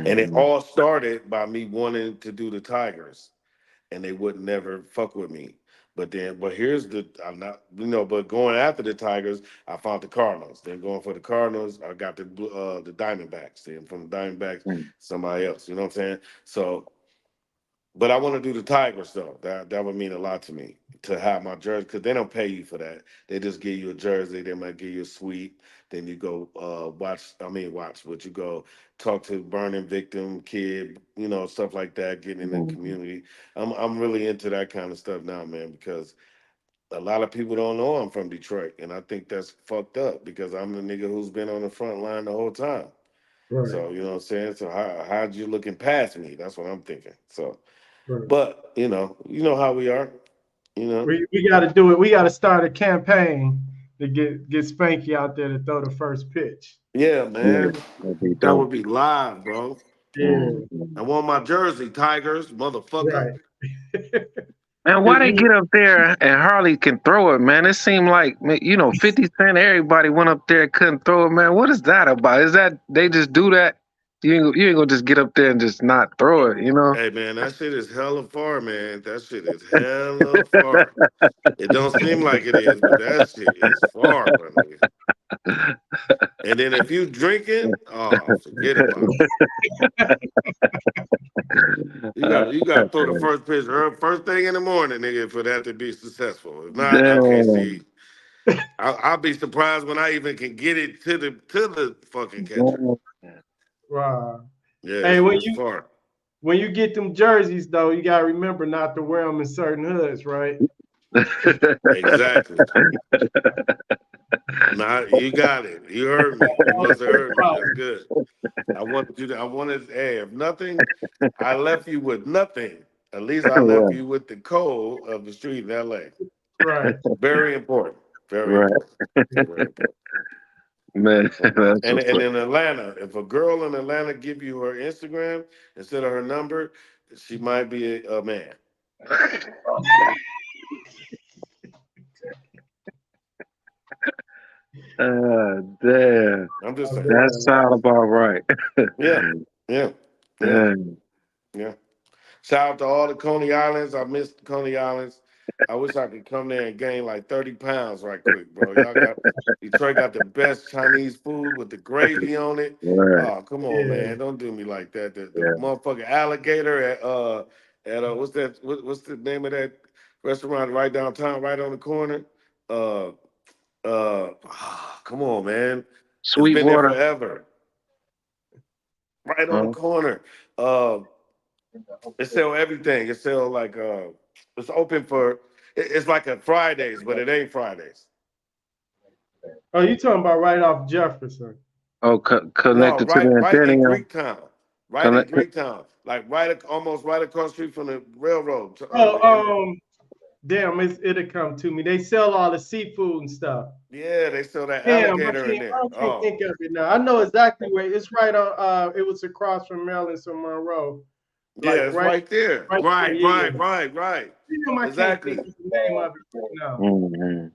And it mm, all started by me wanting to do the Tigers and they would never fuck with me. But here's I'm not, but going after the Tigers, I found the Cardinals. Then going for the Cardinals, I got the Diamondbacks. Then from the Diamondbacks, mm, somebody else. You know what I'm saying? So, but I want to do the Tigers though. That would mean a lot to me to have my jersey because they don't pay you for that. They just give you a jersey. They might give you a suite. Then you go watch. I mean, watch, but you go talk to burning victim kid. Stuff like that. Getting in the mm, community. I'm really into that kind of stuff now, man, because a lot of people don't know I'm from Detroit, and I think that's fucked up because I'm the nigga who's been on the front line the whole time. Right. So you know what I'm saying. So how'd you looking past me? That's what I'm thinking. So. Right. But you know how we are. You know. We got to do it. We got to start a campaign to get Spanky out there to throw the first pitch. Yeah, yeah, man. that'd be That dope. would be live, bro. Yeah. Mm, I mm. want my jersey, Tigers, motherfucker. Right. Man, why Cause they get up there and Harley can throw it, man? It seemed like, 50 Cent, everybody went up there and couldn't throw it, man. What is that about? Is that they just do that? You ain't gonna just get up there and just not throw it, you know? Hey, man, that shit is hella far, man. That shit is hella far. It don't seem like it is, but that shit is far, my nigga. And then if you drinking, oh, forget about it. You got to throw the first pitch first thing in the morning, nigga, for that to be successful. If not, I can't see. Damn. I'll be surprised when I even can get it to the fucking catcher. Damn. wow. Yeah, Hey, it's far. when you get them jerseys though, you gotta remember not to wear them in certain hoods, right? Exactly. Nah, you got it. You heard me. You must have heard me. That's good. I wanted, hey, if nothing, I left you with nothing. At least I left Right, you with the code of the street in LA. Right. Very important. Very right. important. Very important. Man, that's And what's and up. in Atlanta, if a girl in Atlanta give you her Instagram instead of her number, she might be a man. Damn. I'm just Oh, saying. That damn. sound about right. Yeah, yeah, yeah, Damn. yeah. Shout out to all the Coney Islands. I missed the Coney Islands. I wish I could come there and gain like 30 pounds right quick, bro. Y'all got Detroit got the best Chinese food with the gravy on it. Right. Oh, come on, Yeah. man. Don't do me like that. The Yeah. motherfucking alligator at what's that what's the name of that restaurant right downtown, right on the corner? Uh come on, man. It's been there Sweetwater. forever. Right on the Huh? corner. Uh it sell everything. It sell like it's open for it's like a Fridays, but it ain't Fridays. Oh, you talking about right off Jefferson? Oh, No, connected to the right in antenna. Greektown. Right in Connected. Greektown. Like almost right across the street from the railroad. Oh, And damn, it'll come to me. They sell all the seafood and stuff. yeah, they sell that Damn, alligator in there. I can't Oh, think of it now. I know exactly where it's right on. It was across from Maryland and Monroe, like yeah, it's right there. right there. Right, Yeah. right, right, right. Damn, I can't think Exactly. of the name of it right now. Hmm.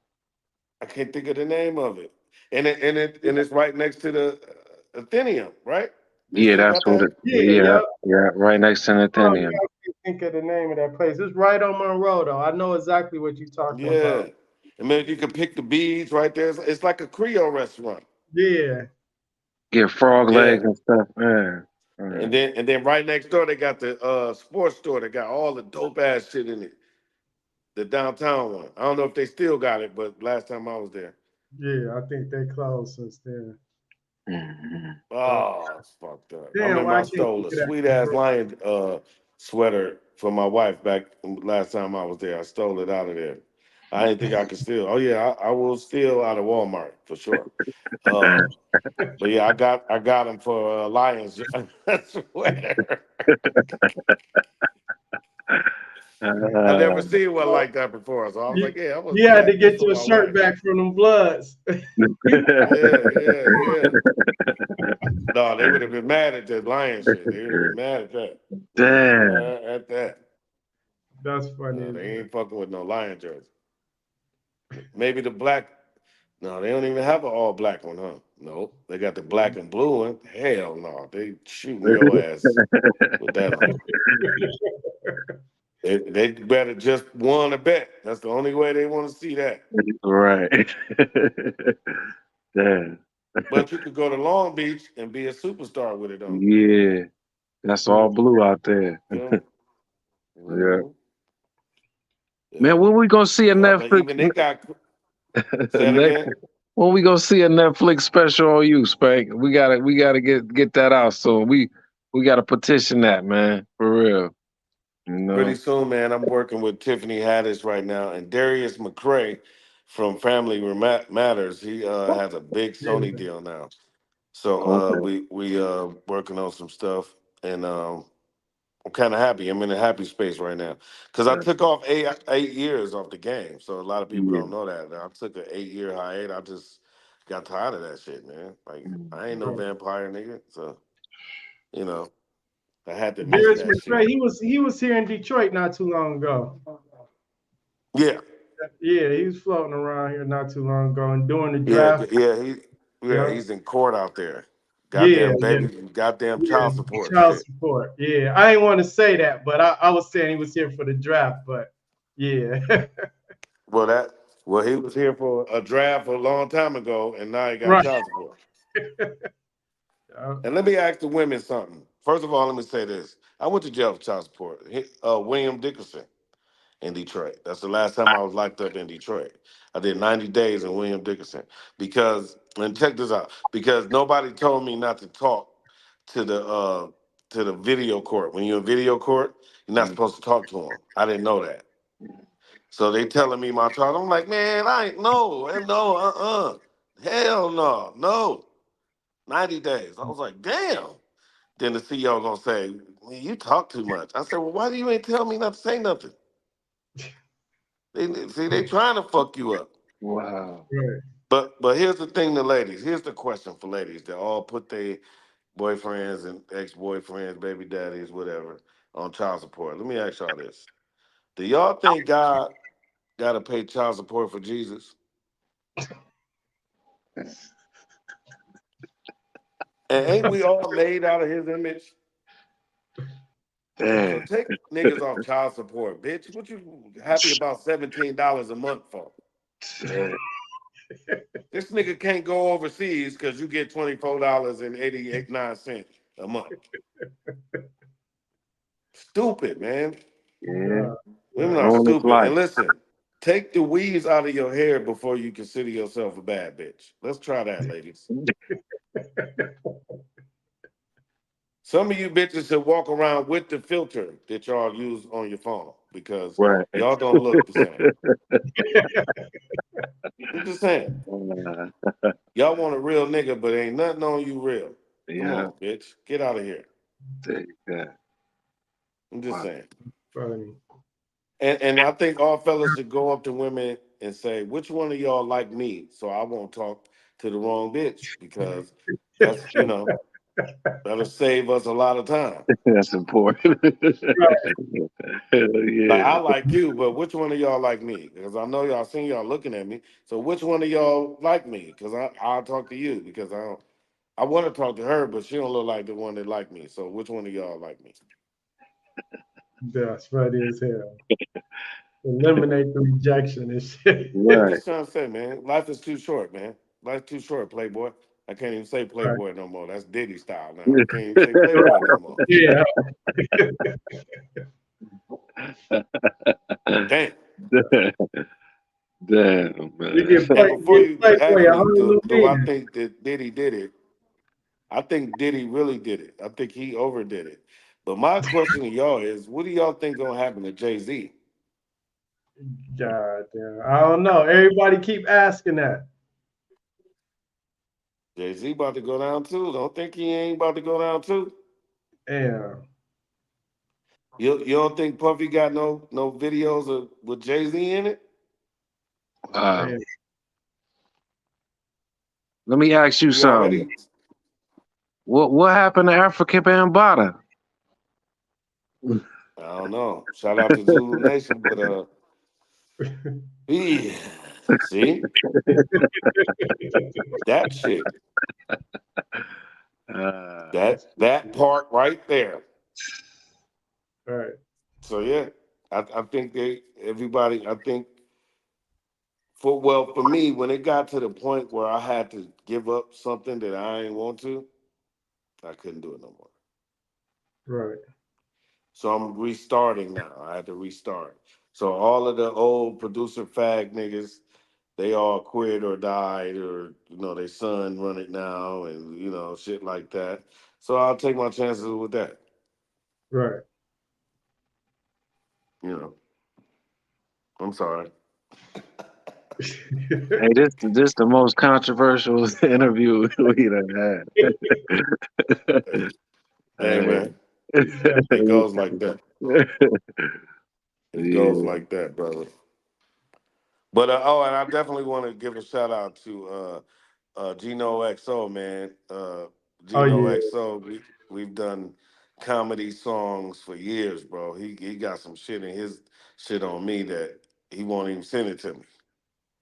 I can't think of the name of it. And it's right next to the Athenium, right? They Yeah, still that's got what it. that? Yeah, Yeah, yeah. yeah. Right next to the Oh, antenna. yeah, I can't think of the name of that place. It's right on Monroe, though. I know exactly what you're talking about. Yeah. And maybe you can pick the beads right there. It's like a Creole restaurant. Yeah. Get frog Yeah. legs and stuff. Yeah. Yeah. And then right next door they got the sports store that got all the dope ass shit in it. The downtown one. I don't know if they still got it, but last time I was there. Yeah, I think they closed since then. Mhm. But Oh, it's fucked up. I damn, remember why I I can't stole think a of that. sweet ass lion sweater for my wife back last time I was there. I stole it out of there. I didn't think I could steal. Oh yeah, I will steal out of Walmart for sure. Uh, but yeah, I got him for a Lions sweater. I never Uh, seen one like that before, so I was You, like, yeah, I'm gonna you had to snatch this get for your my shirt wife. back from them Bloods. Yeah, yeah, yeah. No, they would have been mad at that lion shit. They would have been mad at that. They would have been Damn. mad at that. That's funny No, as they hell. ain't fucking with no lion jersey. Maybe the black. No, they don't even have an all black one, huh? No, they got the black and blue one. Hell no, they shooting your ass with that on. They better just won a bet. That's the only way they want to see that. Right. Damn. But you could go to Long Beach and be a superstar with it on. Yeah. That's all blue out there. Yeah. Yeah. Mm-hmm. Yeah. Man, when we gonna see a But Netflix even they got. Say it next, again. when we gonna see a Netflix special on you, Spank? We gotta get that out soon. We gotta petition that, man. For real. You Pretty know? soon, man. I'm working with Tiffany Haddish right now, and Darius McCray from Family Matters. He has a big Sony Yeah. deal now. So Okay. we working on some stuff, and I'm kind of happy. I'm in a happy space right now because I took off 8 years off the game. So a lot of people Yeah. don't know that. I took an 8 year hiatus. I just got tired of that shit, man. Like I ain't no Right. vampire nigga, so you know I had to miss Darius that shit. McCray, he was here in Detroit not too long ago. Yeah, Yeah, he was floating around here not too long ago and doing the yeah, draft. yeah. Yeah, He's in court out there. yeah, Goddamn yeah, baby, goddamn yeah. child support Child shit. support. Yeah, I didn't want to say that, but I was saying he was here for the draft. But yeah, Well, he was here for a draft a long time ago, and now he got right. child support. Uh, And let me ask the women something. First of all, let me say this: I went to jail for child support. William Dickerson in Detroit. That's the last time I was locked up in Detroit. I did 90 days in William Dickerson because, and check this out, because nobody told me not to talk to the video court. When you're in video court, you're not supposed to talk to them. I didn't know that. So they telling me my charge. I'm like, man, I ain't no, no, hell no, no. 90 days. I was like, damn. Then the CEO gonna say, "Man, you talk too much." I said, "Well, why do you ain't tell me not to say nothing?" They trying to fuck you up. Wow. right. But here's the thing, the ladies. Here's the question for ladies that all put their boyfriends and ex-boyfriends, baby daddies, whatever, on child support. Let me ask y'all this: do y'all think God got to pay child support for Jesus? And ain't we all made out of his image? So Damn. take niggas off child support, bitch. What you happy about $17 a month for? Damn. This nigga can't go overseas because you get $24.89 a month. Stupid, man. Yeah. Women are On his stupid. life. And listen, take the weaves out of your hair before you consider yourself a bad bitch. Let's try that, ladies. Some of you bitches should walk around with the filter that y'all use on your phone because Right. y'all don't look the same. I'm just saying. Y'all want a real nigga, but ain't nothing on you real. Come Yeah. on, bitch. Get out of here. Take that. I'm just Wow. saying. Funny. And I think all fellas should go up to women and say, which one of y'all like me? So I won't talk to the wrong bitch because that's, that'll save us a lot of time. That's important. Hell Like I yeah. like you, but which one of y'all like me? Because I know y'all seen y'all looking at me. So which one of y'all like me? Because I'll talk to you because I want to talk to her, but she don't look like the one that like me. So which one of y'all like me? That's funny as hell. Eliminate the rejection and shit. I'm Right. just trying to say, man, life is too short, man. Life's too short, Playboy. I can't even say Right. Playboy no more. That's Diddy style now. I can't even say Playboy no more. Yeah. Damn. Damn, You man. get And play before get you ask Playboy a me, whole new do I meaning. think that Diddy did it? I think Diddy really did it. I think he overdid it. But my question to y'all is, what do y'all think gonna happen to Jay Z? God damn. I don't know. Everybody keep asking that. Jay Z about to go down too. Don't think he ain't about to go down too. Damn. You don't think Puffy got no videos of with Jay Z in it? Wow. Damn. Let me ask you He something. already. What happened to Africa Bambaataa? I don't know. Shout out to Zulu Nation, but yeah, see that shit, that part right there. Right. So yeah, I think everybody. I think for me when it got to the point where I had to give up something that I ain't want to, I couldn't do it no more. Right. So I'm restarting now. I had to restart. So all of the old producer fag niggas, they all quit or died or their son run it now and shit like that. So I'll take my chances with that. Right. You know, I'm sorry. Hey, this the most controversial interview we done had. Hey Hey. man, it goes like that. It goes Yeah, like that, brother. But and I definitely want to give a shout out to Gino XO, man. Oh Gino yeah. XO, we've done comedy songs for years, bro. He got some shit in his shit on me that he won't even send it to me.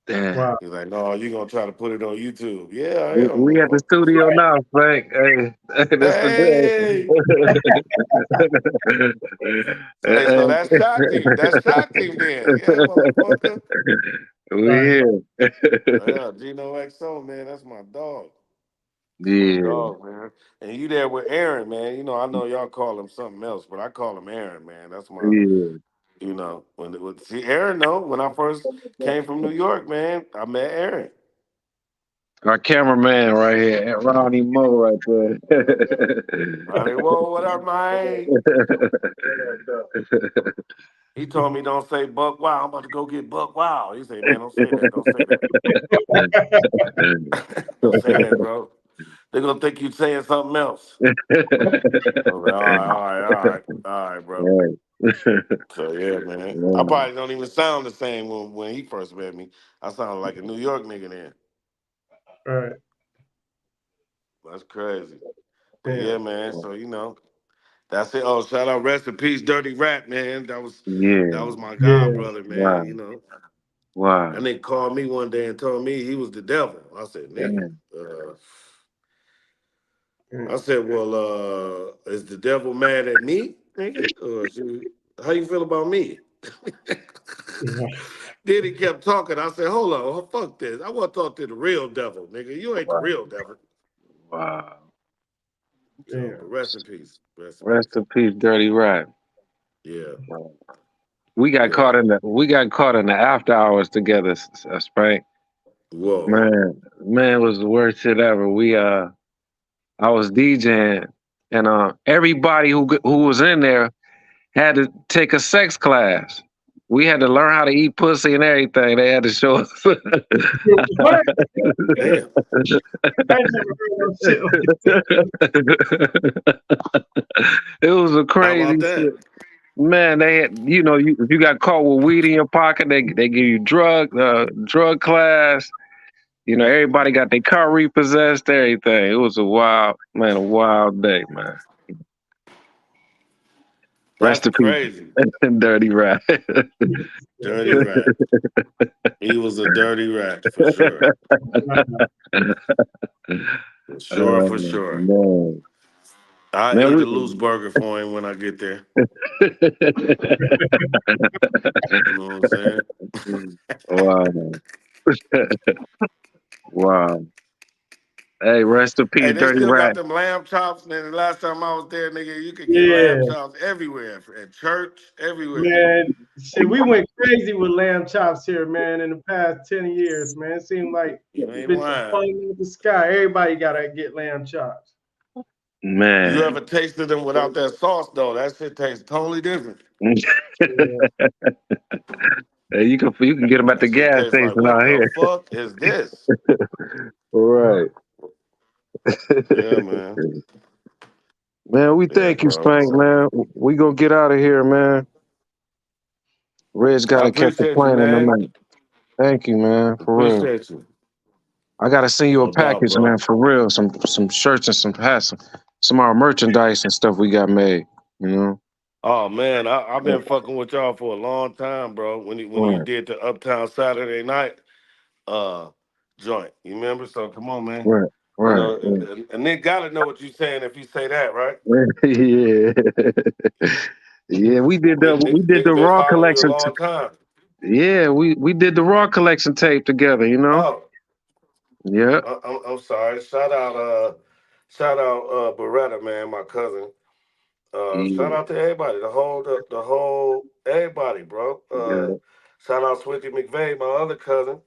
damn. Wow. He's like, no, you gonna try to put it on YouTube. Yeah, I am, We at the motherfucker. studio now, Frank. Hey, this the Hey, so hey, so that's shot team. That's shot team then. Yeah, motherfucker. we Right. here. Yeah, Gino XO, man, that's my dog. That's my Yeah, dog, man. And you there with Aaron, man. I know y'all call him something else, but I call him Aaron, man. That's my, yeah. see, Aaron, though, when I first came from New York, man, I met Aaron. Our cameraman right here, Ronnie Moe right Ronnie, whoa, what up, man? He told me don't say Buck Wow. I'm about to go get Buck Wow. He said, man, don't say that. Don't say that. Don't say that, bro. They're gonna think you saying something else. I was like, all right, bro. there. So yeah, man. I Yeah. probably don't even sound the same when he first met me. I sounded like a New York nigga then. Right. That's crazy. But Yeah. yeah, man. So that's it. Oh, shout out, rest in peace, Dirty Rat, man. That was Yeah. my god Yeah. brother, man. Wow. And Wow. they called me one day and told me he was the devil. I said, nigga. Damn. I Mm. said, well, is the devil mad at me, nigga? How you feel about me? Yeah. Then he kept talking. I said, hold on, fuck this. I want to talk to the real devil, nigga. You ain't the Wow. real devil. Wow. So, Yeah. but rest in peace. Rest in Rest peace. in peace, Dirty Rat. Yeah, We got yeah. caught in the after hours together, Spank. Whoa. Man, it was the worst shit ever. I was DJing, and everybody who was in there had to take a sex class. We had to learn how to eat pussy and everything. They had to show us. What? Damn. I ain't never heard no shit like that. It was a How about crazy that? shit. Man, they had, if you got caught with weed in your pocket, they give you drug class. Everybody got their car repossessed, everything. It was a wild day, man. Rest That's in peace, crazy. Dirty Rat. Dirty rat. He was a dirty rat for sure. For sure, for sure. Man, I'll man, eat a loose burger for him when I get there. You know what I'm saying? wow, wow. Hey, rest in Hey, peace, they Dirty still got Rat. them lamb chops. And the last time I was there, nigga, you could get lamb Yeah, chops everywhere. At church, everywhere. man. Shit, we went crazy with lamb chops here, man, in the past 10 years, man. It seemed like You ain't bitches lying. falling out the sky. Everybody gotta get lamb chops. You Man. ever tasted them without that sauce, though? That shit tastes totally different. Yeah. Hey, you can get them at the That shit gas tastes like, station what out the here. fuck is this? Uh, Right. Yeah, man. Man, we Yeah, thank you, bro. Spank, man. We gonna get out of here, man. Reg I gotta catch a appreciate you, plane in the man. night. Thank you, man, for real. Appreciate you. I gotta send you a No doubt, package, man, bro. for real. Some shirts and some hats, some of our merchandise and stuff we got made. You know. Oh man, I've been fucking with y'all for a long time, bro. When you Right, did the Uptown Saturday night uh joint, you remember? So come on, man. right, You right. know, a nigga gotta know what you saying if you say that, right? Right. Yeah. Yeah, we did the we did the Nigga been raw following you a collection. long time. Yeah, we did the raw collection tape together. You know. Oh, Yeah. I'm sorry. Shout out Beretta, man, my cousin. Shout Yeah. out to everybody, the whole everybody, bro. Yeah. Shout out Swifty McVeigh, my other cousin.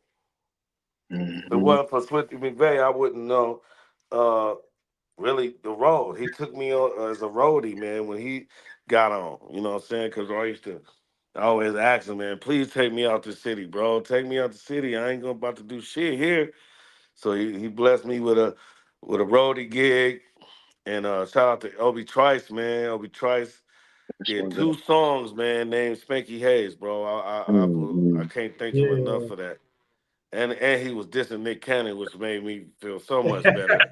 If it Hmm. wasn't for Swifty McVeigh, I wouldn't know uh, really the road. He took me on as a roadie, man, when he got on. You know what I'm saying? Because I always ask him, man, please take me out the city, bro. Take me out the city. I ain't gonna about to do shit here. So he blessed me with a roadie gig. And shout out to Obi Trice, man. Obi Trice That's did one guy. two songs, man, named Spanky Hayes, bro. I Hmm. can't thank you enough yeah. for that. And he was dissing Nick Cannon, which made me feel so much better.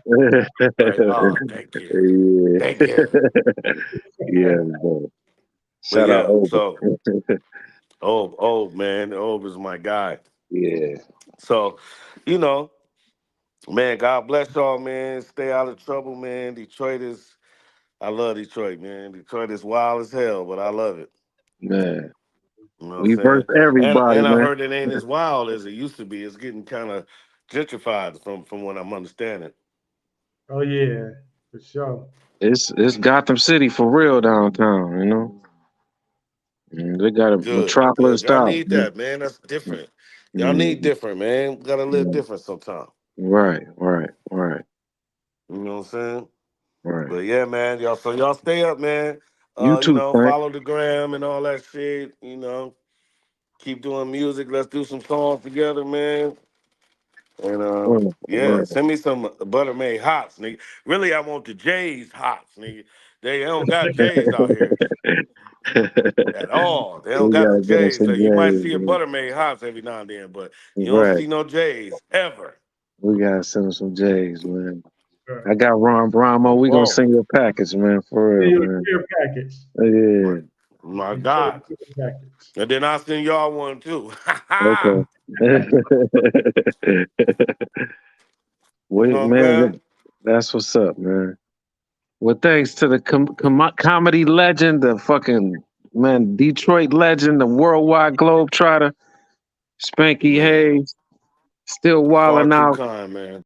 Like, oh, thank you. Yeah. Thank you. Yeah, bro. But Shout out yeah, over. so man, Ove is my guy. Yeah, So, you know, man, God bless y'all, man. Stay out of trouble, man. I love Detroit, man. Detroit is wild as hell, but I love it. man. You know what I'm We versed saying? And everybody, and I man. heard it ain't as wild as it used to be. It's getting kind of gentrified from what I'm understanding. Oh yeah, for sure. It's Gotham City for real downtown, you know. They got a Good, metropolis good. Y'all style. need that, man. That's different. Y'all need Mhm. different, man. We gotta live Yeah. different sometime. Right, right, right, You know what I'm saying? right. But yeah, man, y'all stay up, man. You too, Frank. Follow the gram and all that shit. Keep doing music. Let's do some songs together, man. And Right, yeah, right. send me some Buttermade hots, nigga. Really, I want the J's hots, nigga. They don't got J's out here at all. They don't We got the gotta get us J's. some Like, you might J's, see a man. Buttermade hots every now and then, but you don't Right. see no J's ever. We gotta send them some J's, man. Right. I got Ron Bramo. We gonna Whoa. send you a package, man, for Send real, you a man. care package. Yeah. My Detroit God. Fuel Package. And then I'll send y'all one too. Okay. You Wait, know what I'm saying? man, that's what's up, man. Well, thanks to the comedy legend, the fucking man, Detroit legend, the worldwide globetrotter, Spanky Man, Hayes, still far wilding too out. kind, man.